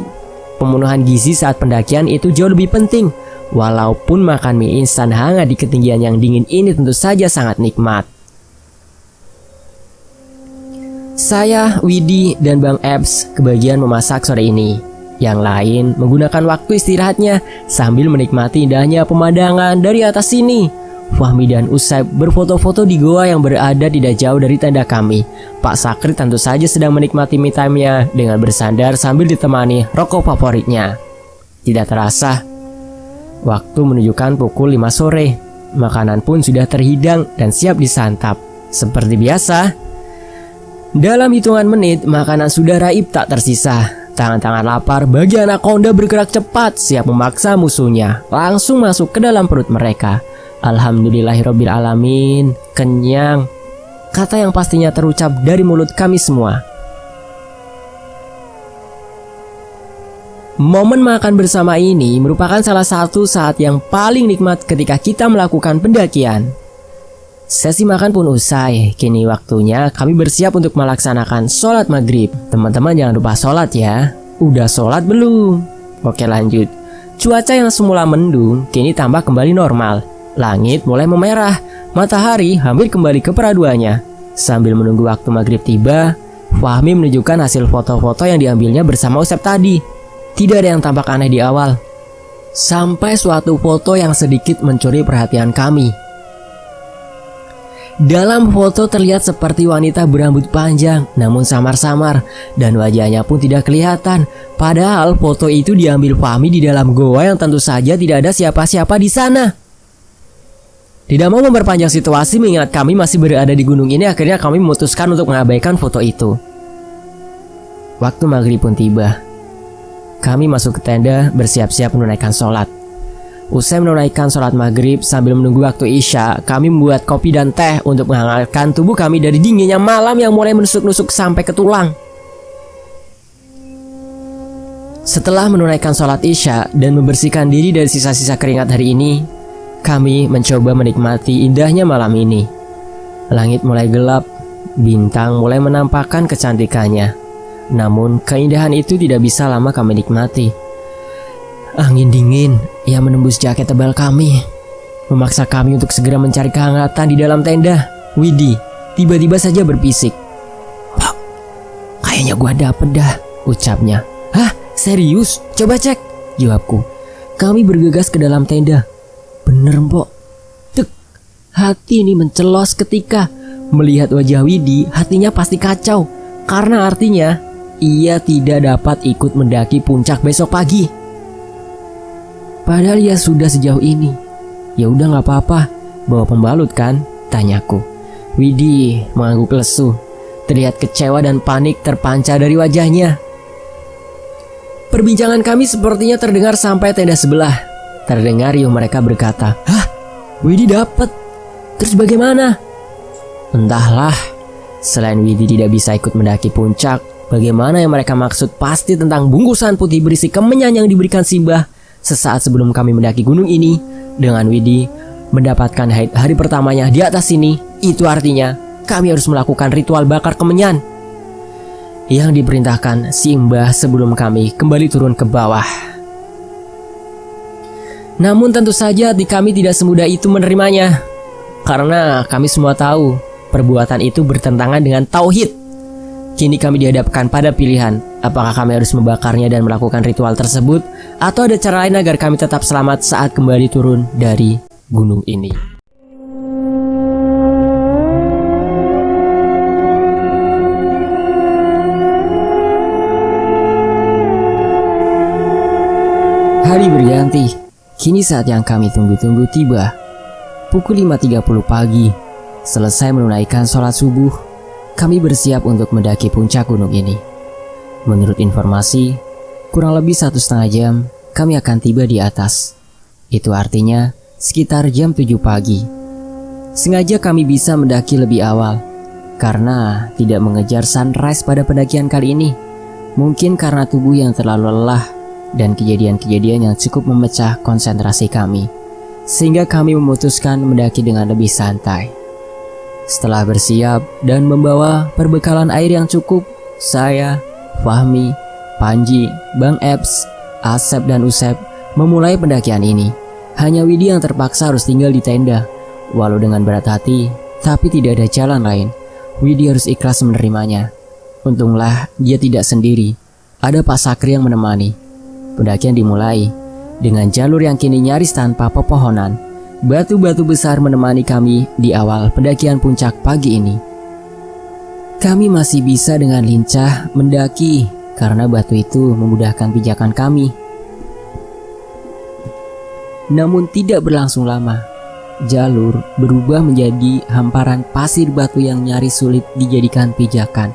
pemenuhan gizi saat pendakian itu jauh lebih penting. Walaupun makan mie instan hangat di ketinggian yang dingin ini tentu saja sangat nikmat. Saya, Widi, dan Bang Ebs kebagian memasak sore ini. Yang lain menggunakan waktu istirahatnya sambil menikmati indahnya pemandangan dari atas sini. Fahmi dan Usaib berfoto-foto di goa yang berada tidak jauh dari tenda kami. Pak Sakri tentu saja sedang menikmati me time-nya dengan bersandar sambil ditemani rokok favoritnya. Tidak terasa, waktu menunjukkan pukul 5 sore. Makanan pun sudah terhidang dan siap disantap. Seperti biasa, dalam hitungan menit makanan sudah raib tak tersisa. Tangan-tangan lapar bagi anaconda bergerak cepat siap memaksa musuhnya langsung masuk ke dalam perut mereka. Alhamdulillahirabbil alamin, kenyang. Kata yang pastinya terucap dari mulut kami semua. Momen makan bersama ini merupakan salah satu saat yang paling nikmat ketika kita melakukan pendakian. Sesi makan pun usai. Kini waktunya kami bersiap untuk melaksanakan sholat maghrib. Teman-teman jangan lupa sholat ya. Udah sholat belum? Oke, lanjut. Cuaca yang semula mendung kini tambah kembali normal. Langit mulai memerah, matahari hampir kembali ke peraduannya. Sambil menunggu waktu maghrib tiba, Fahmi menunjukkan hasil foto-foto yang diambilnya bersama Usep tadi. Tidak ada yang tampak aneh di awal. Sampai suatu foto yang sedikit mencuri perhatian kami. Dalam foto terlihat seperti wanita berambut panjang, namun samar-samar, dan wajahnya pun tidak kelihatan. Padahal foto itu diambil Fahmi di dalam goa yang tentu saja tidak ada siapa-siapa di sana. Tidak mau memperpanjang situasi mengingat kami masih berada di gunung ini, akhirnya kami memutuskan untuk mengabaikan foto itu. Waktu maghrib pun tiba. Kami masuk ke tenda bersiap-siap menunaikan sholat. Usai menunaikan sholat maghrib sambil menunggu waktu isya, kami membuat kopi dan teh untuk menghangatkan tubuh kami dari dinginnya malam yang mulai menusuk-nusuk sampai ke tulang. Setelah menunaikan sholat isya dan membersihkan diri dari sisa-sisa keringat hari ini, kami mencoba menikmati indahnya malam ini. Langit mulai gelap, bintang mulai menampakkan kecantikannya. Namun keindahan itu tidak bisa lama kami nikmati. Angin dingin yang menembus jaket tebal kami memaksa kami untuk segera mencari kehangatan di dalam tenda. Widi tiba-tiba saja berbisik, "Pak, kayaknya gua dapet dah," ucapnya. "Hah? Serius? Coba cek," jawabku. Kami bergegas ke dalam tenda. Bener, Mbok. Tek, hati ini mencelos ketika melihat wajah Widi. Hatinya pasti kacau karena artinya ia tidak dapat ikut mendaki puncak besok pagi. Padahal ia sudah sejauh ini. "Ya udah nggak apa-apa, bawa pembalut kan?" tanyaku. Widi mengangguk lesu. Terlihat kecewa dan panik terpancar dari wajahnya. Perbincangan kami sepertinya terdengar sampai tenda sebelah. Terdengar riuh mereka berkata, "Hah? Widi dapat? Terus bagaimana?" Entahlah. Selain Widi tidak bisa ikut mendaki puncak, bagaimana yang mereka maksud pasti tentang bungkusan putih berisi kemenyan yang diberikan Simbah sesaat sebelum kami mendaki gunung ini. Dengan Widi mendapatkan hari pertamanya di atas sini, itu artinya kami harus melakukan ritual bakar kemenyan yang diperintahkan Simbah sebelum kami kembali turun ke bawah. Namun tentu saja hati kami tidak semudah itu menerimanya, karena kami semua tahu perbuatan itu bertentangan dengan tauhid. Kini kami dihadapkan pada pilihan, apakah kami harus membakarnya dan melakukan ritual tersebut, atau ada cara lain agar kami tetap selamat saat kembali turun dari gunung ini. Hari berganti. Kini saat yang kami tunggu-tunggu tiba. Pukul 5.30 pagi. Selesai menunaikan sholat subuh, kami bersiap untuk mendaki puncak gunung ini. Menurut informasi, kurang lebih 1,5 jam kami akan tiba di atas. Itu artinya sekitar jam 7 pagi. Sengaja kami bisa mendaki lebih awal karena tidak mengejar sunrise pada pendakian kali ini. Mungkin karena tubuh yang terlalu lelah dan kejadian-kejadian yang cukup memecah konsentrasi kami, sehingga kami memutuskan mendaki dengan lebih santai. Setelah bersiap dan membawa perbekalan air yang cukup, saya, Fahmi, Panji, Bang Eps, Asep dan Usep memulai pendakian ini. Hanya Widi yang terpaksa harus tinggal di tenda. Walau dengan berat hati, tapi tidak ada jalan lain. Widi harus ikhlas menerimanya. Untunglah dia tidak sendiri. Ada Pak Sakri yang menemani. Pendakian dimulai dengan jalur yang kini nyaris tanpa pepohonan. Batu-batu besar menemani kami di awal pendakian puncak pagi ini. Kami masih bisa dengan lincah mendaki karena batu itu memudahkan pijakan kami. Namun tidak berlangsung lama, jalur berubah menjadi hamparan pasir batu yang nyaris sulit dijadikan pijakan,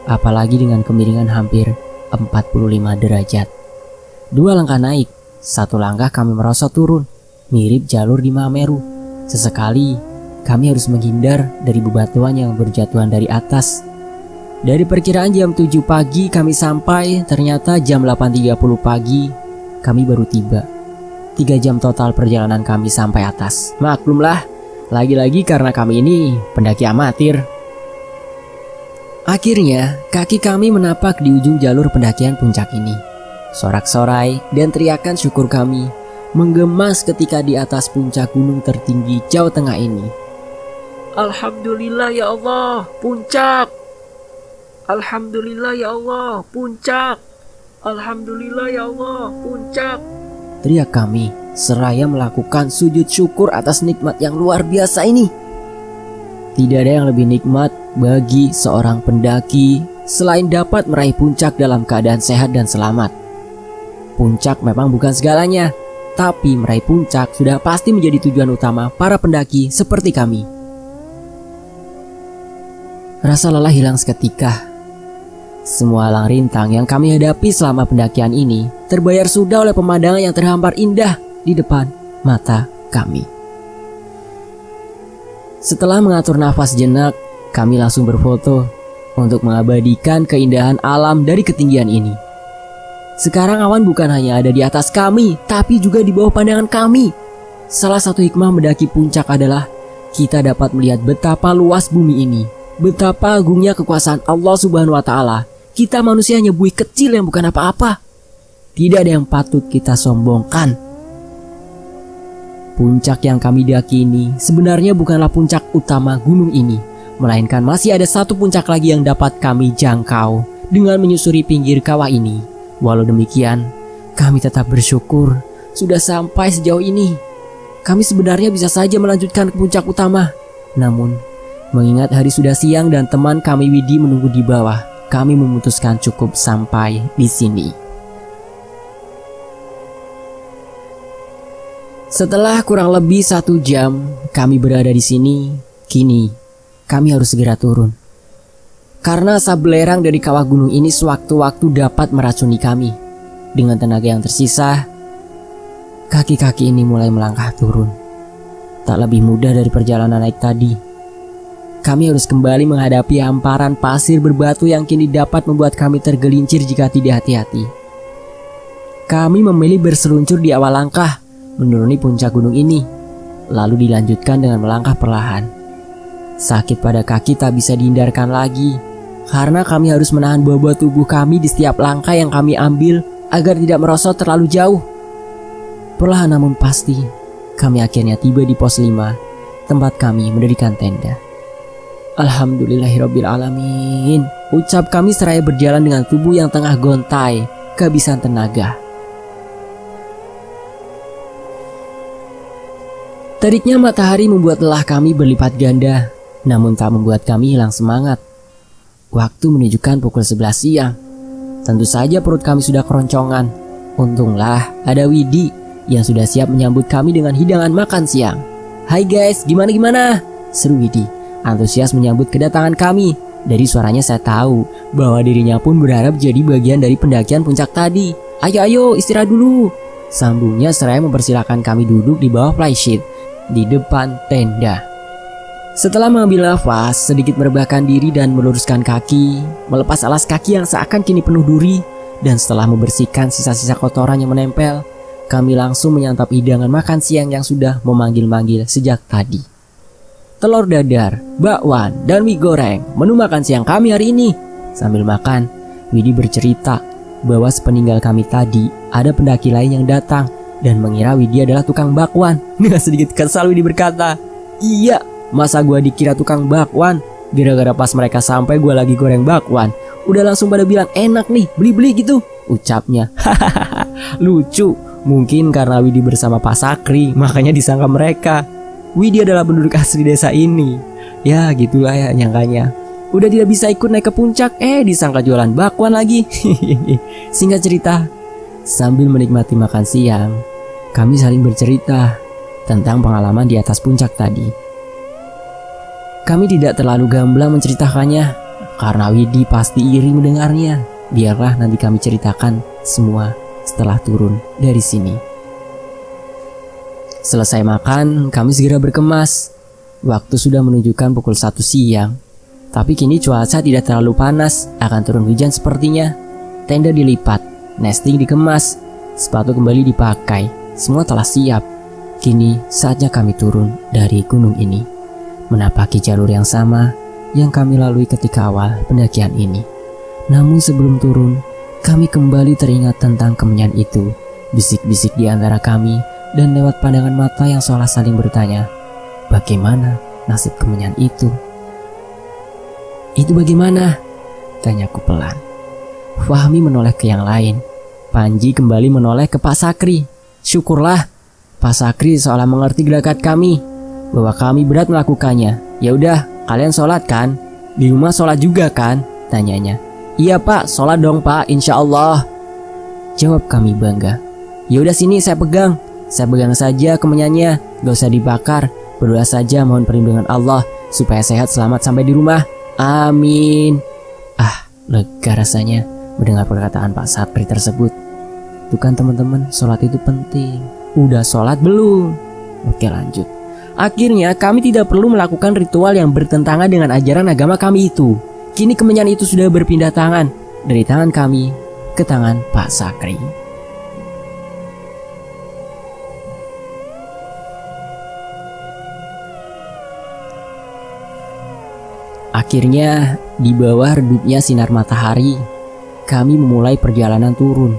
apalagi dengan kemiringan hampir 45 derajat. 2 langkah naik, 1 langkah kami merosot turun, mirip jalur di Mameru. Sesekali kami harus menghindar dari bebatuan yang berjatuhan dari atas. Dari perkiraan jam 7 pagi kami sampai, ternyata jam 8.30 pagi kami baru tiba. 3 jam total perjalanan kami sampai atas. Maklumlah, lagi-lagi karena kami ini pendaki amatir. Akhirnya kaki kami menapak di ujung jalur pendakian puncak ini. Sorak-sorai dan teriakan syukur kami menggemas ketika di atas puncak gunung tertinggi Jawa Tengah ini. Alhamdulillah ya Allah, puncak. Alhamdulillah ya Allah, puncak. Alhamdulillah ya Allah, puncak. Teriak kami seraya melakukan sujud syukur atas nikmat yang luar biasa ini. Tidak ada yang lebih nikmat bagi seorang pendaki selain dapat meraih puncak dalam keadaan sehat dan selamat. Puncak memang bukan segalanya, tapi meraih puncak sudah pasti menjadi tujuan utama para pendaki seperti kami. Rasa lelah hilang seketika. Semua halang rintang yang kami hadapi selama pendakian ini terbayar sudah oleh pemandangan yang terhampar indah di depan mata kami. Setelah mengatur nafas jenak, kami langsung berfoto untuk mengabadikan keindahan alam dari ketinggian ini. Sekarang awan bukan hanya ada di atas kami, tapi juga di bawah pandangan kami. Salah satu hikmah mendaki puncak adalah kita dapat melihat betapa luas bumi ini, betapa agungnya kekuasaan Allah Subhanahu wa Ta'ala. Kita manusia hanya buih kecil yang bukan apa-apa. Tidak ada yang patut kita sombongkan. Puncak yang kami daki ini sebenarnya bukanlah puncak utama gunung ini, melainkan masih ada satu puncak lagi yang dapat kami jangkau dengan menyusuri pinggir kawah ini. Walau demikian, kami tetap bersyukur sudah sampai sejauh ini. Kami sebenarnya bisa saja melanjutkan ke puncak utama. Namun, mengingat hari sudah siang dan teman kami Widi menunggu di bawah, kami memutuskan cukup sampai di sini. Setelah kurang lebih 1 jam kami berada di sini, kini kami harus segera turun. Karena asap belerang dari kawah gunung ini sewaktu-waktu dapat meracuni kami. Dengan tenaga yang tersisa, kaki-kaki ini mulai melangkah turun. Tak lebih mudah dari perjalanan naik tadi. Kami harus kembali menghadapi hamparan pasir berbatu yang kini dapat membuat kami tergelincir jika tidak hati-hati. Kami memilih berseluncur di awal langkah, menuruni puncak gunung ini, lalu dilanjutkan dengan melangkah perlahan. Sakit pada kaki tak bisa dihindarkan lagi, karena kami harus menahan bobot tubuh kami di setiap langkah yang kami ambil agar tidak merosot terlalu jauh. Perlahan namun pasti, kami akhirnya tiba di pos 5, tempat kami mendirikan tenda. Alhamdulillahirabbil alamin, ucap kami seraya berjalan dengan tubuh yang tengah gontai, kehabisan tenaga. Teriknya matahari membuat lelah kami berlipat ganda, namun tak membuat kami hilang semangat. Waktu menunjukkan pukul 11 siang. Tentu saja perut kami sudah keroncongan. Untunglah ada Widi yang sudah siap menyambut kami dengan hidangan makan siang. "Hai guys, gimana?" seru Widi, antusias menyambut kedatangan kami. Dari suaranya saya tahu bahwa dirinya pun berharap jadi bagian dari pendakian puncak tadi. Ayo istirahat dulu, sambungnya seraya mempersilahkan kami duduk di bawah flysheet di depan tenda. Setelah mengambil nafas, sedikit merebahkan diri dan meluruskan kaki, melepas alas kaki yang seakan kini penuh duri, dan setelah membersihkan sisa-sisa kotoran yang menempel, kami langsung menyantap hidangan makan siang yang sudah memanggil-manggil sejak tadi. Telur dadar, bakwan, dan mie goreng, menu makan siang kami hari ini. Sambil makan, Widi bercerita bahwa sepeninggal kami tadi ada pendaki lain yang datang dan mengira Widi adalah tukang bakwan. Dengan sedikit kesal Widi berkata, "Iya, masa gua dikira tukang bakwan? Gara-gara pas mereka sampai gua lagi goreng bakwan, udah langsung pada bilang enak nih, beli-beli gitu," ucapnya. Hahaha, lucu. Mungkin karena Widi bersama Pak Sakri, makanya disangka mereka Widi adalah penduduk asli desa ini. Ya gitulah ya nyangkanya. Udah tidak bisa ikut naik ke puncak, disangka jualan bakwan lagi. Singkat cerita, sambil menikmati makan siang, kami saling bercerita tentang pengalaman di atas puncak tadi. Kami tidak terlalu gamblang menceritakannya, karena Widi pasti iri mendengarnya. Biarlah nanti kami ceritakan semua setelah turun dari sini. Selesai makan, kami segera berkemas. Waktu sudah menunjukkan pukul 1 siang. Tapi kini cuaca tidak terlalu panas, akan turun hujan sepertinya. Tenda dilipat, nesting dikemas, sepatu kembali dipakai. Semua telah siap. Kini saatnya kami turun dari gunung ini, menapaki jalur yang sama yang kami lalui ketika awal pendakian ini. Namun sebelum turun, kami kembali teringat tentang kemenyan itu. Bisik-bisik di antara kami dan lewat pandangan mata yang seolah saling bertanya, bagaimana nasib kemenyan itu? Itu bagaimana? Tanyaku pelan. Fahmi menoleh ke yang lain. Panji kembali menoleh ke Pak Sakri. Syukurlah, Pak Sakri seolah mengerti gelagat kami, bahwa kami berat melakukannya. Ya udah, kalian sholat kan? Di rumah sholat juga kan? Tanyanya. Iya Pak, sholat dong Pak, insya Allah, jawab kami bangga. Ya udah sini saya pegang saja kemenyannya, gak usah dibakar. Berdoa saja mohon perlindungan Allah supaya sehat selamat sampai di rumah. Amin. Lega rasanya mendengar perkataan Pak Sakri tersebut. Tuh kan teman-teman, sholat itu penting. Udah sholat belum? Oke lanjut. Akhirnya kami tidak perlu melakukan ritual yang bertentangan dengan ajaran agama kami itu. Kini kemenyan itu sudah berpindah tangan dari tangan kami ke tangan Pak Sakri. Akhirnya, di bawah redupnya sinar matahari, kami memulai perjalanan turun.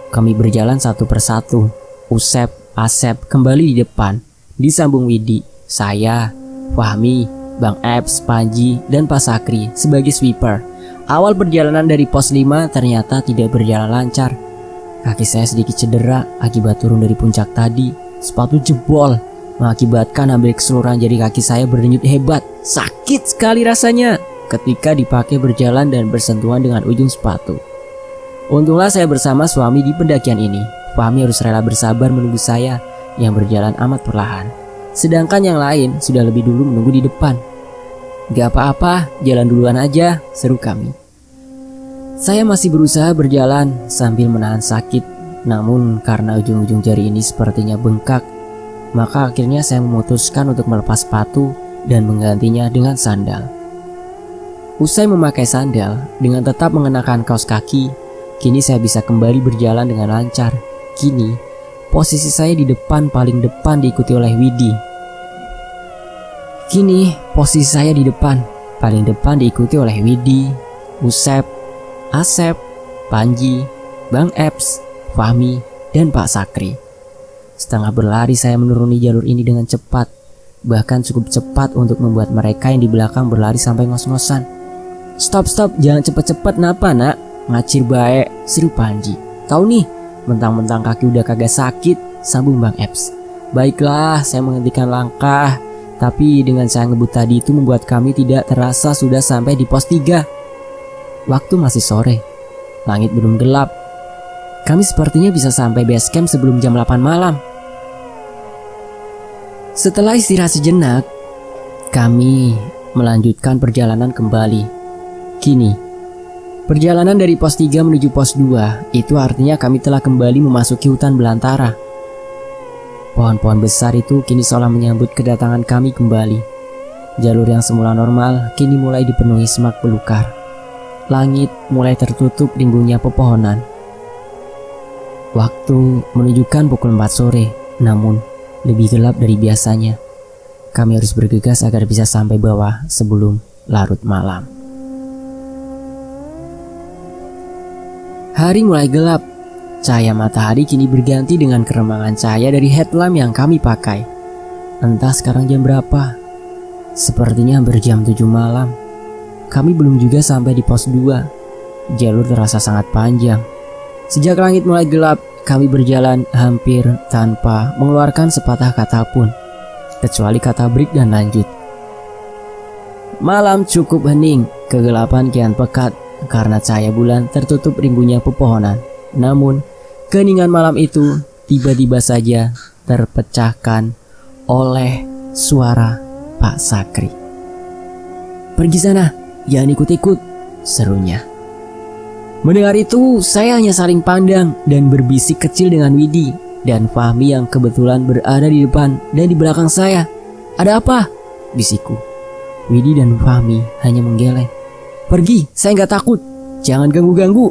Kami berjalan satu persatu. Usep, Asep kembali di depan, disambung Widi, saya, Fahmi, Bang Eps, Panji, dan Pak Sakri sebagai sweeper. Awal perjalanan dari pos 5 ternyata tidak berjalan lancar. Kaki saya sedikit cedera akibat turun dari puncak tadi. Sepatu jebol, mengakibatkan hampir keseluruhan jari kaki saya berdenyut hebat. Sakit sekali rasanya ketika dipakai berjalan dan bersentuhan dengan ujung sepatu. Untunglah saya bersama suami di pendakian ini. Fahmi harus rela bersabar menunggu saya yang berjalan amat perlahan. Sedangkan yang lain sudah lebih dulu menunggu di depan. Gak apa-apa, jalan duluan aja, seru kami. Saya masih berusaha berjalan sambil menahan sakit. Namun karena ujung-ujung jari ini sepertinya bengkak, maka akhirnya saya memutuskan untuk melepas sepatu dan menggantinya dengan sandal. Usai memakai sandal dengan tetap mengenakan kaos kaki, kini saya bisa kembali berjalan dengan lancar. Kini posisi saya di depan, paling depan, diikuti oleh Widi. Usep, Asep, Panji, Bang Eps, Fahmi, dan Pak Sakri. Setengah berlari saya menuruni jalur ini dengan cepat, bahkan cukup cepat untuk membuat mereka yang di belakang berlari sampai ngos-ngosan. Stop, jangan cepet-cepet napa nak? Ngacir bae, seru Panji. Tahu nih, mentang-mentang kaki udah kagak sakit, sambung Bang Eps. Baiklah, saya menghentikan langkah, tapi dengan saya ngebut tadi itu membuat kami tidak terasa sudah sampai di pos 3. Waktu masih sore, langit belum gelap. Kami sepertinya bisa sampai base camp sebelum jam 8 malam. Setelah istirahat sejenak, kami melanjutkan perjalanan kembali. Kini, perjalanan dari pos 3 menuju pos 2 itu artinya kami telah kembali memasuki hutan belantara. Pohon-pohon besar itu kini seolah menyambut kedatangan kami kembali. Jalur yang semula normal kini mulai dipenuhi semak belukar. Langit mulai tertutup rimbunnya pepohonan. Waktu menunjukkan pukul 4 sore, namun lebih gelap dari biasanya. Kami harus bergegas agar bisa sampai bawah sebelum larut malam. Hari mulai gelap. Cahaya matahari kini berganti dengan keremangan cahaya dari headlamp yang kami pakai. Entah sekarang jam berapa. Sepertinya hampir jam 7 malam. Kami belum juga sampai di pos 2. Jalur terasa sangat panjang. Sejak langit mulai gelap, kami berjalan hampir tanpa mengeluarkan sepatah kata pun, kecuali kata break dan lanjut. Malam cukup hening, kegelapan kian pekat karena cahaya bulan tertutup rimbunnya pepohonan. Namun, keheningan malam itu tiba-tiba saja terpecahkan oleh suara Pak Sakri. "Pergi sana, jangan ikut-ikut," serunya. Mendengar itu, saya hanya saling pandang dan berbisik kecil dengan Widi dan Fahmi yang kebetulan berada di depan dan di belakang saya. "Ada apa?" bisikku. Widi dan Fahmi hanya menggeleng. "Pergi, saya nggak takut. Jangan ganggu-ganggu,"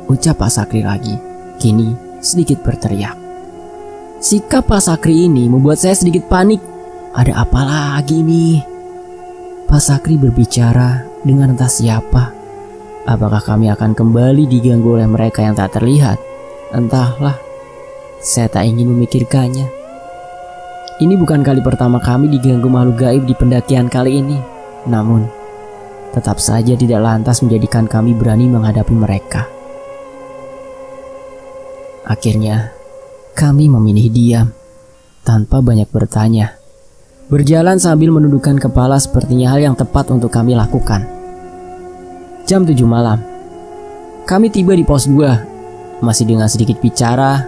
ucap Pak Sakri lagi, kini sedikit berteriak. Sikap Pak Sakri ini membuat saya sedikit panik. Ada apa lagi nih? Pak Sakri berbicara dengan entah siapa. Apakah kami akan kembali diganggu oleh mereka yang tak terlihat? Entahlah, saya tak ingin memikirkannya. Ini bukan kali pertama kami diganggu makhluk gaib di pendakian kali ini. Namun, tetap saja tidak lantas menjadikan kami berani menghadapi mereka. Akhirnya, kami memilih diam, tanpa banyak bertanya. Berjalan sambil menundukkan kepala sepertinya hal yang tepat untuk kami lakukan. Jam 7 malam. Kami tiba di pos 2. Masih dengan sedikit bicara,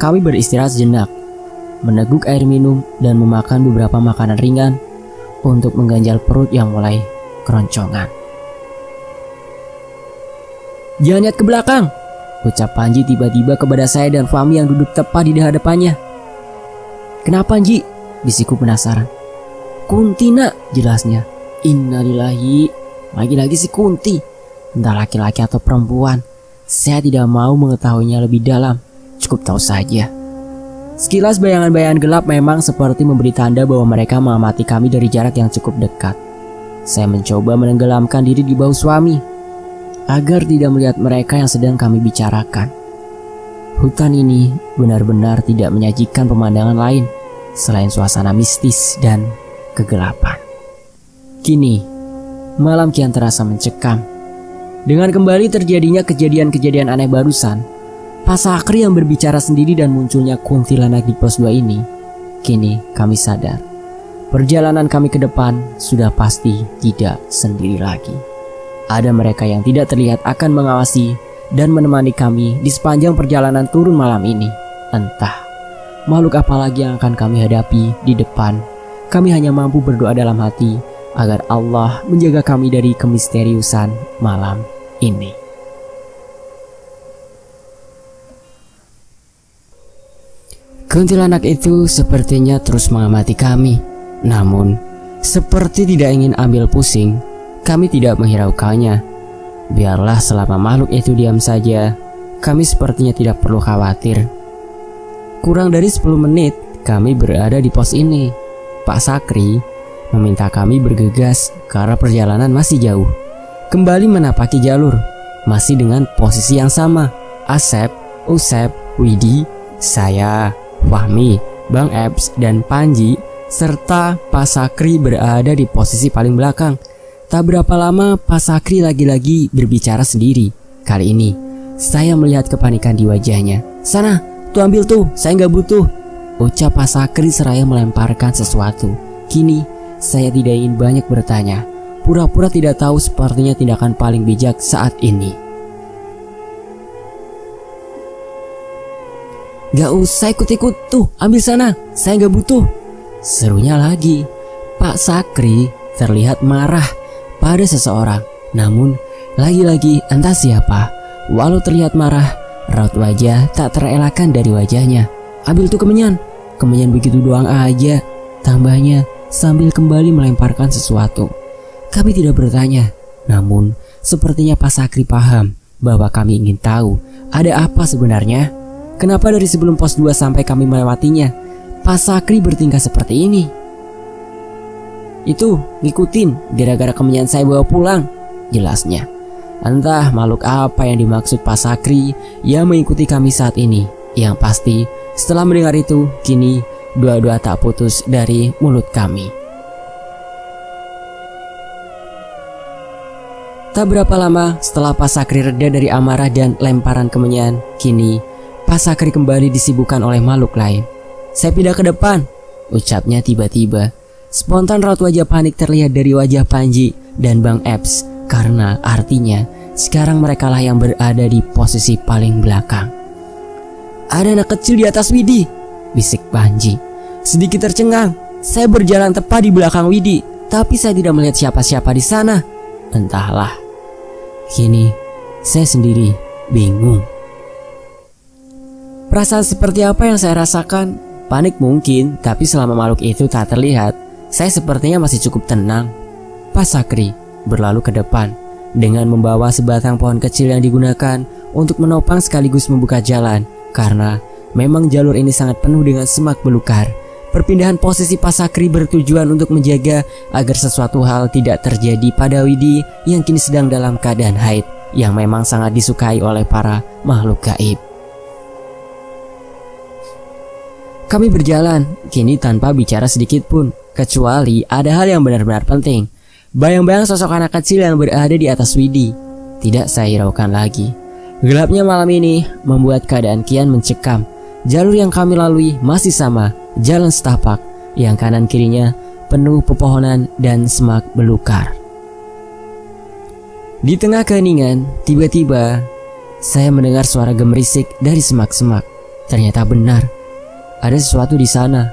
kami beristirahat sejenak, meneguk air minum dan memakan beberapa makanan ringan untuk mengganjal perut yang mulai keroncongan. "Jangan lihat ke belakang," ucap Panji tiba-tiba kepada saya dan Fahmi yang duduk tepat di hadapannya. "Kenapa, Panji?" bisikku penasaran. "Kunti, nak," jelasnya. Innalillahi, lagi-lagi si Kunti. Entah laki-laki atau perempuan, saya tidak mau mengetahuinya lebih dalam, cukup tahu saja. Sekilas bayangan-bayangan gelap memang seperti memberi tanda bahwa mereka mengamati kami dari jarak yang cukup dekat. Saya mencoba menenggelamkan diri di bahu suami agar tidak melihat mereka yang sedang kami bicarakan. Hutan ini benar-benar tidak menyajikan pemandangan lain selain suasana mistis dan kegelapan. Kini, malam kian terasa mencekam. Dengan kembali terjadinya kejadian-kejadian aneh barusan, Pak Sakri yang berbicara sendiri dan munculnya kuntilanak di pos 2 ini, kini kami sadar perjalanan kami ke depan sudah pasti tidak sendiri lagi. Ada mereka yang tidak terlihat akan mengawasi dan menemani kami di sepanjang perjalanan turun malam ini. Entah makhluk apa lagi yang akan kami hadapi di depan. Kami hanya mampu berdoa dalam hati agar Allah menjaga kami dari kemisteriusan malam ini. Kuntilanak itu sepertinya terus mengamati kami. Namun, seperti tidak ingin ambil pusing, kami tidak menghiraukannya. Biarlah selama makhluk itu diam saja, kami sepertinya tidak perlu khawatir. Kurang dari 10 menit, kami berada di pos ini. Pak Sakri meminta kami bergegas karena perjalanan masih jauh. Kembali menapaki jalur, masih dengan posisi yang sama. Asep, Usep, Widi, saya, Fahmi, Bang Ebs, dan Panji, serta Pak Sakri berada di posisi paling belakang. Tak berapa lama Pak Sakri lagi-lagi berbicara sendiri. Kali ini, saya melihat kepanikan di wajahnya. "Sana, tuh ambil tuh, saya nggak butuh," ucap Pak Sakri seraya melemparkan sesuatu. Kini, saya tidak ingin banyak bertanya. Pura-pura tidak tahu sepertinya tindakan paling bijak saat ini. "Gak usah ikut-ikut, tuh ambil sana, saya gak butuh," serunya lagi. Pak Sakri terlihat marah pada seseorang. Namun, lagi-lagi entah siapa, walau terlihat marah, raut wajah tak terelakkan dari wajahnya. "Ambil tuh kemenyan." "Kemenyan begitu doang aja," tambahnya sambil kembali melemparkan sesuatu. Kami tidak bertanya, namun sepertinya Pak Sakri paham bahwa kami ingin tahu ada apa sebenarnya. Kenapa dari sebelum pos 2 sampai kami melewatinya, Pak Sakri bertingkah seperti ini? "Itu ngikutin gara-gara kemenyan saya bawa pulang," jelasnya. Entah makhluk apa yang dimaksud Pak Sakri yang mengikuti kami saat ini. Yang pasti setelah mendengar itu, kini doa-doa tak putus dari mulut kami. Tak berapa lama setelah Pak Sakri reda dari amarah dan lemparan kemenyan, kini Pak Sakri kembali disibukkan oleh makhluk lain. "Saya pindah ke depan," ucapnya tiba-tiba. Spontan raut wajah panik terlihat dari wajah Panji dan Bang Eps, karena artinya sekarang merekalah yang berada di posisi paling belakang. "Ada anak kecil di atas Widi," bisik Panji. Sedikit tercengang, saya berjalan tepat di belakang Widi, tapi saya tidak melihat siapa-siapa di sana. Entahlah. Kini saya sendiri bingung. Perasaan seperti apa yang saya rasakan? Panik mungkin, tapi selama makhluk itu tak terlihat, saya sepertinya masih cukup tenang. Pak Sakri berlalu ke depan dengan membawa sebatang pohon kecil yang digunakan untuk menopang sekaligus membuka jalan, karena memang jalur ini sangat penuh dengan semak belukar. Perpindahan posisi Pak Sakri bertujuan untuk menjaga agar sesuatu hal tidak terjadi pada Widi yang kini sedang dalam keadaan haid, yang memang sangat disukai oleh para makhluk gaib. Kami berjalan, kini tanpa bicara sedikit pun, kecuali ada hal yang benar-benar penting. Bayang-bayang sosok anak kecil yang berada di atas Widi tidak saya hiraukan lagi. Gelapnya malam ini membuat keadaan kian mencekam. Jalur yang kami lalui masih sama, jalan setapak, yang kanan kirinya penuh pepohonan dan semak belukar. Di tengah keheningan, tiba-tiba saya mendengar suara gemerisik dari semak-semak. Ternyata benar, ada sesuatu di sana.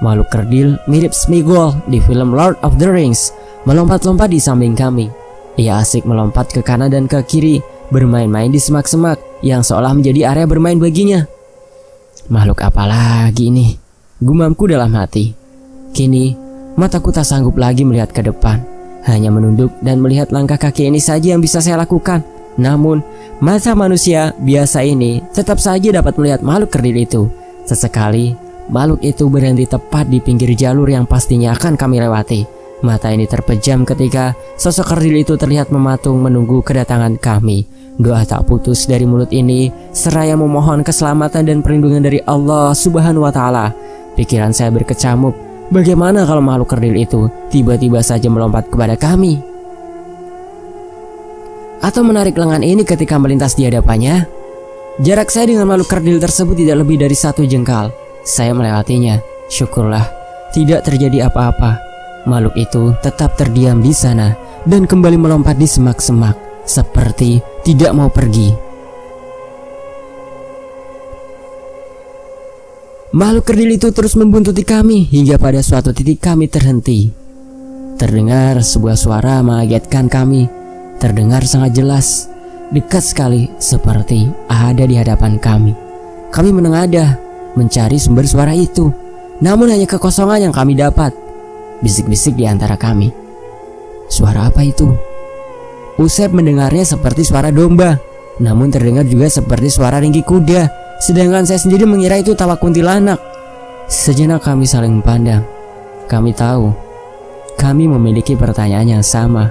Makhluk kerdil mirip Sméagol di film Lord of the Rings melompat-lompat di samping kami. Ia asik melompat ke kanan dan ke kiri, bermain-main di semak-semak yang seolah menjadi area bermain baginya. Makhluk apa lagi ini? Gumamku dalam hati. Kini mataku tak sanggup lagi melihat ke depan, hanya menunduk dan melihat langkah kaki ini saja yang bisa saya lakukan. Namun mata manusia biasa ini tetap saja dapat melihat makhluk kerdil itu. Sesekali makhluk itu berhenti tepat di pinggir jalur yang pastinya akan kami lewati. Mata ini terpejam ketika sosok kerdil itu terlihat mematung menunggu kedatangan kami. Doa tak putus dari mulut ini seraya memohon keselamatan dan perlindungan dari Allah Subhanahu wa Ta'ala. Pikiran saya berkecamuk, bagaimana kalau makhluk kerdil itu tiba-tiba saja melompat kepada kami? Atau menarik lengan ini ketika melintas di hadapannya? Jarak saya dengan makhluk kerdil tersebut tidak lebih dari 1 jengkal. Saya melewatinya. Syukurlah tidak terjadi apa-apa. Makhluk itu tetap terdiam di sana dan kembali melompat di semak-semak, seperti tidak mau pergi. Makhluk kerdil itu terus membuntuti kami hingga pada suatu titik kami terhenti. Terdengar sebuah suara mengagetkan kami. Terdengar sangat jelas, dekat sekali, seperti ada di hadapan kami. Kami menengadah mencari sumber suara itu, namun hanya kekosongan yang kami dapat. Bisik-bisik di antara kami. Suara apa itu? Usep mendengarnya seperti suara domba, namun terdengar juga seperti suara ringgi kuda. Sedangkan saya sendiri mengira itu tawa kuntilanak. Sejenak kami saling memandang. Kami tahu, kami memiliki pertanyaan yang sama.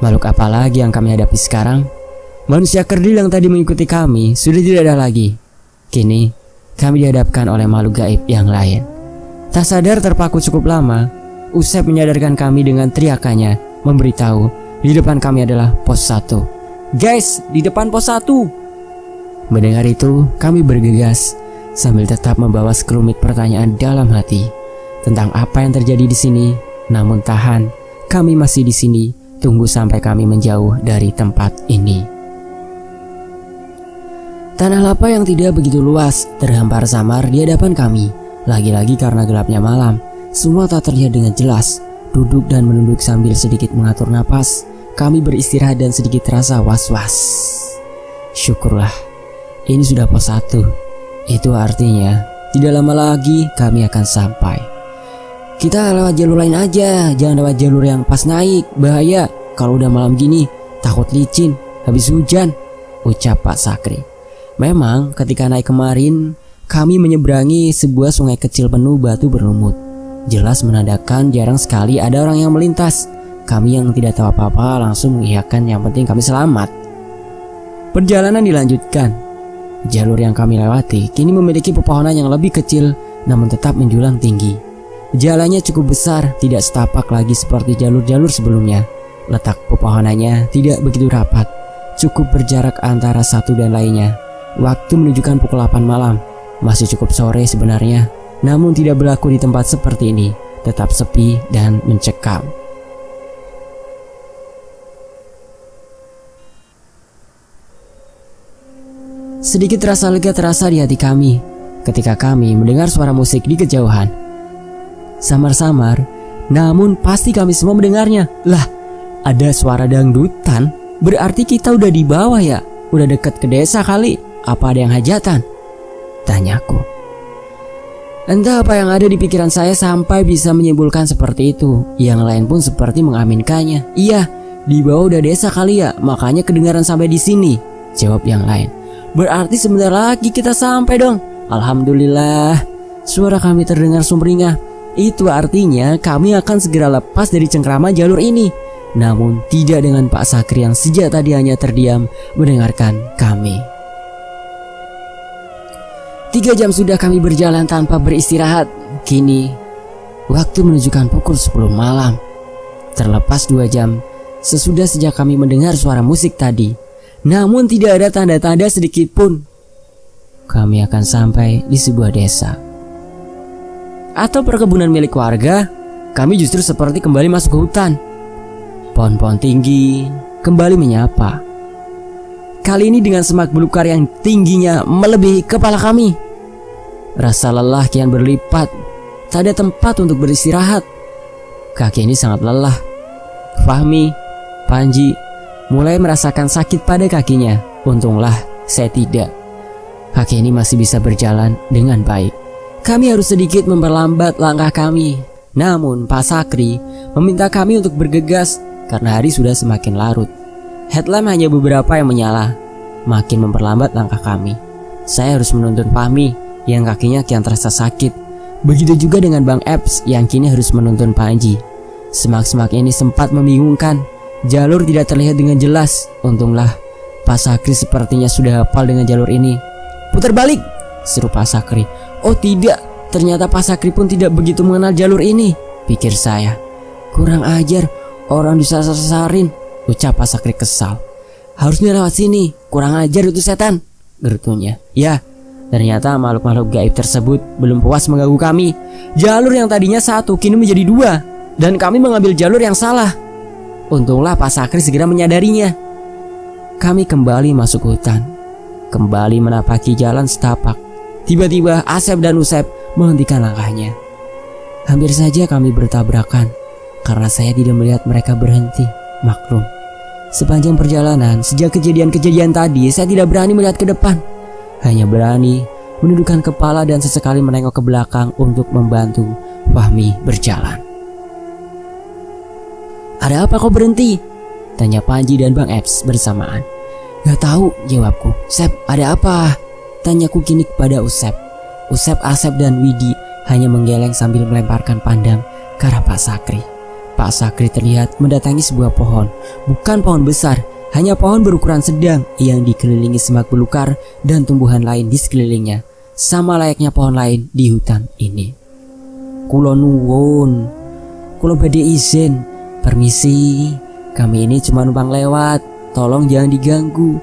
Makhluk apa lagi yang kami hadapi sekarang? Manusia kerdil yang tadi mengikuti kami sudah tidak ada lagi. Kini kami dihadapkan oleh makhluk gaib yang lain. Tak sadar terpaku cukup lama, Usep menyadarkan kami dengan teriakannya, memberitahu di depan kami adalah pos 1. "Guys, di depan pos 1. Mendengar itu, kami bergegas sambil tetap membawa sekelumit pertanyaan dalam hati tentang apa yang terjadi di sini. Namun tahan, kami masih di sini. Tunggu sampai kami menjauh dari tempat ini. Tanah lapang yang tidak begitu luas terhampar samar di hadapan kami. Lagi-lagi karena gelapnya malam, semua tak terlihat dengan jelas. Duduk dan menunduk sambil sedikit mengatur napas, kami beristirahat dan sedikit terasa was-was. Syukurlah, ini sudah pos 1. Itu artinya tidak lama lagi kami akan sampai. Kita lewat jalur lain aja, jangan lewat jalur yang pas naik, bahaya. Kalau udah malam gini, takut licin, habis hujan, ucap Pak Sakri. Memang ketika naik kemarin, kami menyeberangi sebuah sungai kecil penuh batu berlumut. Jelas menandakan jarang sekali ada orang yang melintas. Kami yang tidak tahu apa-apa langsung mengiyakan yang penting kami selamat. Perjalanan dilanjutkan. Jalur yang kami lewati kini memiliki pepohonan yang lebih kecil namun tetap menjulang tinggi. Jalannya cukup besar, tidak setapak lagi seperti jalur-jalur sebelumnya. Letak pepohonannya tidak begitu rapat, cukup berjarak antara satu dan lainnya. Waktu menunjukkan pukul 8 malam. Masih cukup sore sebenarnya, namun tidak berlaku di tempat seperti ini. Tetap sepi dan mencekam. Sedikit rasa lega terasa di hati kami ketika kami mendengar suara musik di kejauhan. Samar-samar, namun pasti kami semua mendengarnya. Lah, ada suara dangdutan? Berarti kita udah di bawah ya? Udah deket ke desa kali? Apa ada yang hajatan? Tanyaku. Entah apa yang ada di pikiran saya sampai bisa menyimpulkan seperti itu. Yang lain pun seperti mengaminkannya. Iya, di bawah udah desa kali ya, makanya kedengaran sampai di sini. Jawab yang lain. Berarti sebentar lagi kita sampai dong. Alhamdulillah, suara kami terdengar sumringah. Itu artinya kami akan segera lepas dari cengkrama jalur ini. Namun tidak dengan Pak Sakri yang sejak tadi hanya terdiam mendengarkan kami. 3 jam sudah kami berjalan tanpa beristirahat. Kini waktu menunjukkan pukul 10 malam. Terlepas 2 jam sesudah sejak kami mendengar suara musik tadi. Namun tidak ada tanda-tanda sedikit pun kami akan sampai di sebuah desa atau perkebunan milik warga. Kami justru seperti kembali masuk ke hutan. Pohon-pohon tinggi kembali menyapa. Kali ini dengan semak belukar yang tingginya melebihi kepala kami. Rasa lelah kian berlipat. Tak ada tempat untuk beristirahat. Kaki ini sangat lelah. Fahmi, Panji mulai merasakan sakit pada kakinya. Untunglah saya tidak. Kaki ini masih bisa berjalan dengan baik. Kami harus sedikit memperlambat langkah kami. Namun Pak Sakri meminta kami untuk bergegas karena hari sudah semakin larut. Headlamp hanya beberapa yang menyala. Makin memperlambat langkah kami. Saya harus menuntun Fahmi yang kakinya kian terasa sakit. Begitu juga dengan Bang Eps yang kini harus menuntun Panji. Semak-semak ini sempat membingungkan. Jalur tidak terlihat dengan jelas. Untunglah Pak Sakri sepertinya sudah hafal dengan jalur ini. Putar balik, seru Pak Sakri. Oh tidak, ternyata Pak Sakri pun tidak begitu mengenal jalur ini, pikir saya. Kurang ajar, orang disasar-sasarin, ucap Pak Sakri kesal. Harusnya lewat sini, kurang ajar itu setan, gerutunya. Ya, ternyata makhluk-makhluk gaib tersebut belum puas mengganggu kami. Jalur yang tadinya 1 kini menjadi 2, dan kami mengambil jalur yang salah. Untunglah Pak Sakri segera menyadarinya. Kami kembali masuk hutan, kembali menapaki jalan setapak. Tiba-tiba Asep dan Usep menghentikan langkahnya. Hampir saja kami bertabrakan karena saya tidak melihat mereka berhenti. Maklum, sepanjang perjalanan sejak kejadian-kejadian tadi saya tidak berani melihat ke depan. Hanya berani menundukkan kepala dan sesekali menengok ke belakang untuk membantu Fahmi berjalan. Ada apa kau berhenti? Tanya Panji dan Bang Eps bersamaan. Gak tahu, jawabku. Sep, ada apa? Tanyaku kini kepada Usep. Usep, Asep dan Widi hanya menggeleng sambil melemparkan pandang ke arah Pak Sakri. Pak Sakri terlihat mendatangi sebuah pohon. Bukan pohon besar, hanya pohon berukuran sedang yang dikelilingi semak belukar dan tumbuhan lain di sekelilingnya. Sama layaknya pohon lain di hutan ini. Kulo nuwun, kulo badhe izin. Permisi, kami ini cuma numpang lewat. Tolong jangan diganggu.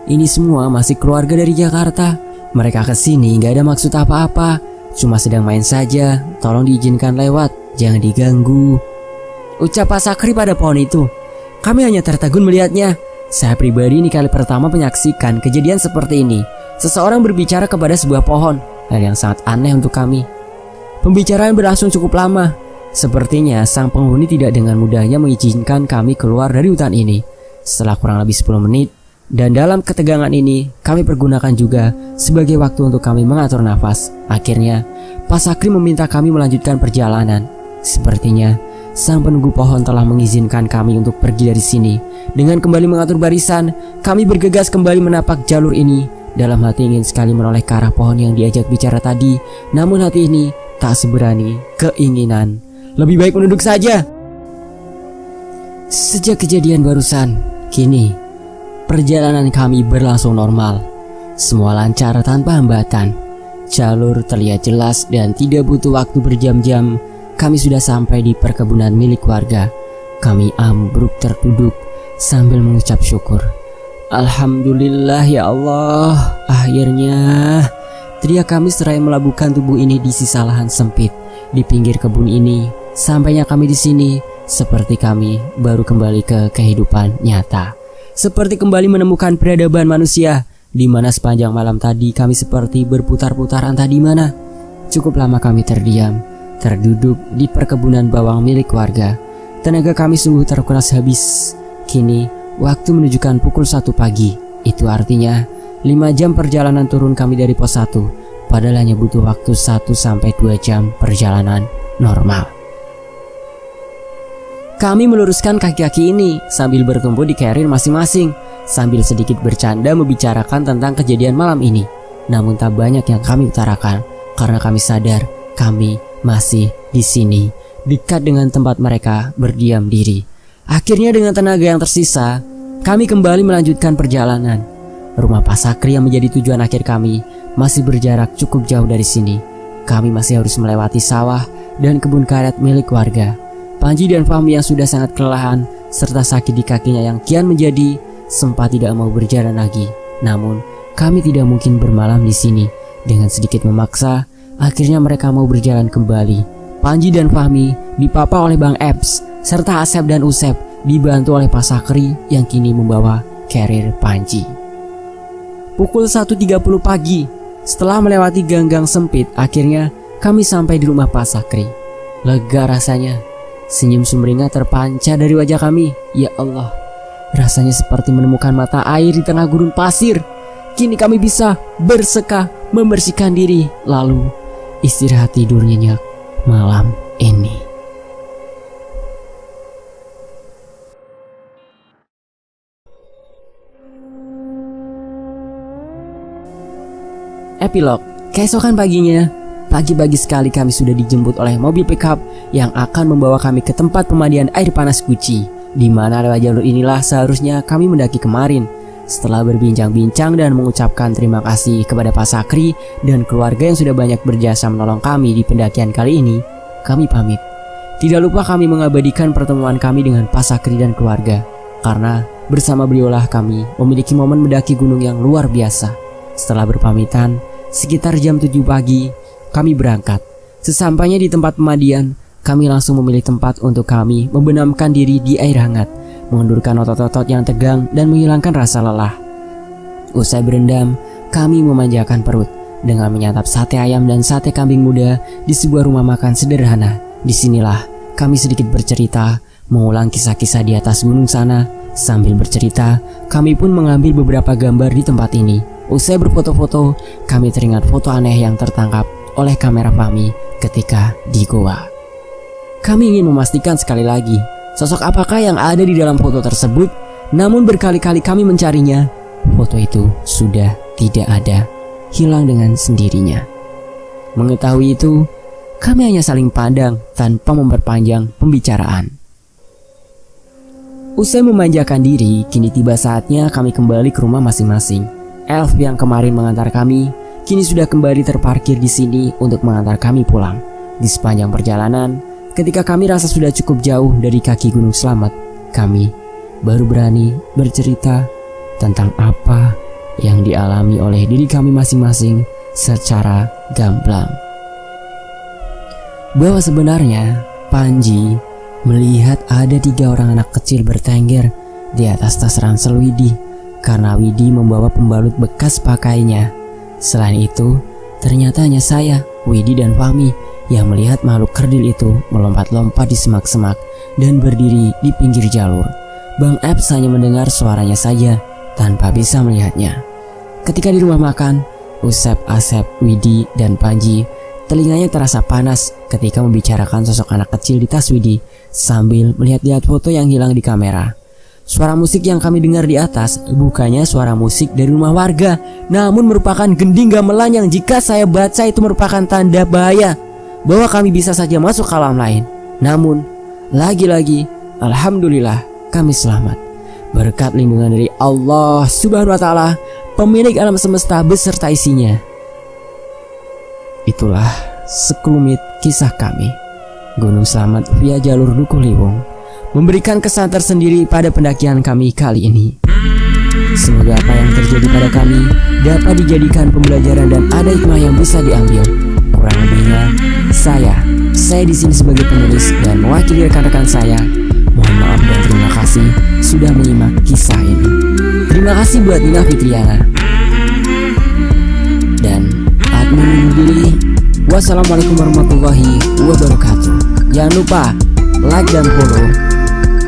Ini semua masih keluarga dari Jakarta. Mereka kesini gak ada maksud apa-apa, cuma sedang main saja. Tolong diizinkan lewat, jangan diganggu, ucap Pak Sakri pada pohon itu. Kami hanya tertegun melihatnya. Saya pribadi ini kali pertama menyaksikan kejadian seperti ini. Seseorang berbicara kepada sebuah pohon, hal yang sangat aneh untuk kami. Pembicaraan berlangsung cukup lama. Sepertinya sang penghuni tidak dengan mudahnya mengizinkan kami keluar dari hutan ini. Setelah kurang lebih 10 menit, dan dalam ketegangan ini kami pergunakan juga sebagai waktu untuk kami mengatur nafas. Akhirnya Pak Sakri meminta kami melanjutkan perjalanan. Sepertinya sang penunggu pohon telah mengizinkan kami untuk pergi dari sini. Dengan kembali mengatur barisan, kami bergegas kembali menapak jalur ini. Dalam hati ingin sekali menoleh ke arah pohon yang diajak bicara tadi, namun hati ini tak seberani keinginan. Lebih baik menunduk saja. Sejak kejadian barusan, kini perjalanan kami berlangsung normal. Semua lancar tanpa hambatan. Jalur terlihat jelas dan tidak butuh waktu berjam-jam. Kami sudah sampai di perkebunan milik warga. Kami ambruk terduduk sambil mengucap syukur. Alhamdulillah ya Allah, akhirnya. Teriak kami seraya melabuhkan tubuh ini di sisa lahan sempit di pinggir kebun ini. Sampainya kami di sini, seperti kami baru kembali ke kehidupan nyata. Seperti kembali menemukan peradaban manusia, di mana sepanjang malam tadi kami seperti berputar-putar entah di mana. Cukup lama kami terdiam, terduduk di perkebunan bawang milik warga. Tenaga kami sungguh terkuras habis. Kini waktu menunjukkan pukul 1 pagi. Itu artinya 5 jam perjalanan turun kami dari pos 1. Padahal hanya butuh waktu 1-2 jam perjalanan normal. Kami meluruskan kaki-kaki ini sambil bertumpu di carrier masing-masing, sambil sedikit bercanda membicarakan tentang kejadian malam ini. Namun tak banyak yang kami utarakan karena kami sadar kami masih di sini, dekat dengan tempat mereka berdiam diri. Akhirnya dengan tenaga yang tersisa, kami kembali melanjutkan perjalanan. Rumah Pak Sakri yang menjadi tujuan akhir kami masih berjarak cukup jauh dari sini. Kami masih harus melewati sawah dan kebun karet milik warga. Panji dan Fahmi yang sudah sangat kelelahan serta sakit di kakinya yang kian menjadi sempat tidak mau berjalan lagi. Namun kami tidak mungkin bermalam di sini. Dengan sedikit memaksa, akhirnya mereka mau berjalan kembali. Panji dan Fahmi dipapa oleh Bang Eps serta Asep dan Usep dibantu oleh Pak Sakri yang kini membawa carrier Panji. Pukul 1.30 pagi, setelah melewati gang-gang sempit, akhirnya kami sampai di rumah Pak Sakri. Lega rasanya. Senyum sumringah terpancar dari wajah kami. Ya Allah, rasanya seperti menemukan mata air di tengah gurun pasir. Kini kami bisa bersekah membersihkan diri, lalu istirahat tidur nyenyak malam ini. Epilog. Keesokan paginya, pagi-pagi sekali kami sudah dijemput oleh mobil pickup yang akan membawa kami ke tempat pemandian air panas Guci, di mana lewat jalur inilah seharusnya kami mendaki kemarin. Setelah berbincang-bincang dan mengucapkan terima kasih kepada Pak Sakri dan keluarga yang sudah banyak berjasa menolong kami di pendakian kali ini, kami pamit. Tidak lupa kami mengabadikan pertemuan kami dengan Pak Sakri dan keluarga, karena bersama beliaulah kami memiliki momen mendaki gunung yang luar biasa. Setelah berpamitan, sekitar jam 7 pagi, kami berangkat. Sesampainya di tempat pemandian, kami langsung memilih tempat untuk kami membenamkan diri di air hangat, mengendurkan otot-otot yang tegang dan menghilangkan rasa lelah. Usai berendam, kami memanjakan perut dengan menyantap sate ayam dan sate kambing muda di sebuah rumah makan sederhana. Disinilah kami sedikit bercerita, mengulang kisah-kisah di atas gunung sana. Sambil bercerita, kami pun mengambil beberapa gambar di tempat ini. Usai berfoto-foto, kami teringat foto aneh yang tertangkap oleh kamera Fahmi ketika di goa. Kami ingin memastikan sekali lagi sosok apakah yang ada di dalam foto tersebut. Namun berkali-kali kami mencarinya, foto itu sudah tidak ada, hilang dengan sendirinya. Mengetahui itu, kami hanya saling pandang tanpa memperpanjang pembicaraan. Usai memanjakan diri, kini tiba saatnya kami kembali ke rumah masing-masing. Elf yang kemarin mengantar kami kini sudah kembali terparkir di sini untuk mengantar kami pulang. Di sepanjang perjalanan, ketika kami rasa sudah cukup jauh dari kaki Gunung Selamat, kami baru berani bercerita tentang apa yang dialami oleh diri kami masing-masing secara gamblang. Bahwa sebenarnya Panji melihat ada 3 orang anak kecil bertengger di atas tas ransel Widi karena Widi membawa pembalut bekas pakainya. Selain itu, ternyata hanya saya, Widi dan Fahmi yang melihat makhluk kerdil itu melompat-lompat di semak-semak dan berdiri di pinggir jalur. Bang Eps hanya mendengar suaranya saja tanpa bisa melihatnya. Ketika di rumah makan, Usep, Asep, Widi, dan Panji telinganya terasa panas ketika membicarakan sosok anak kecil di tas Widi sambil melihat-lihat foto yang hilang di kamera. Suara musik yang kami dengar di atas bukannya suara musik dari rumah warga, namun merupakan gending gamelan yang jika saya baca itu merupakan tanda bahaya bahwa kami bisa saja masuk ke alam lain. Namun, lagi-lagi, alhamdulillah kami selamat. Berkat lindungan dari Allah Subhanahu wa Ta'ala, pemilik alam semesta beserta isinya. Itulah sekelumit kisah kami. Gunung Slamet via jalur Dukuh Liwung memberikan kesan tersendiri pada pendakian kami kali ini. Semoga apa yang terjadi pada kami dapat dijadikan pembelajaran dan ada hikmah yang bisa diambil. Kurang lebihnya, saya di sini sebagai penulis dan mewakili rekan-rekan saya. Mohon maaf dan terima kasih sudah menyimak kisah ini. Terima kasih buat Nina Fitriana dan admin undur diri. Wassalamualaikum warahmatullahi wabarakatuh. Jangan lupa like dan follow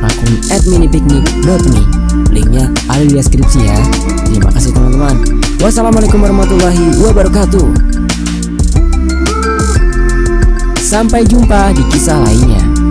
akun @minipiknik.me. Linknya ada di deskripsi ya. Terima kasih teman-teman. Wassalamualaikum warahmatullahi wabarakatuh. Sampai jumpa di kisah lainnya.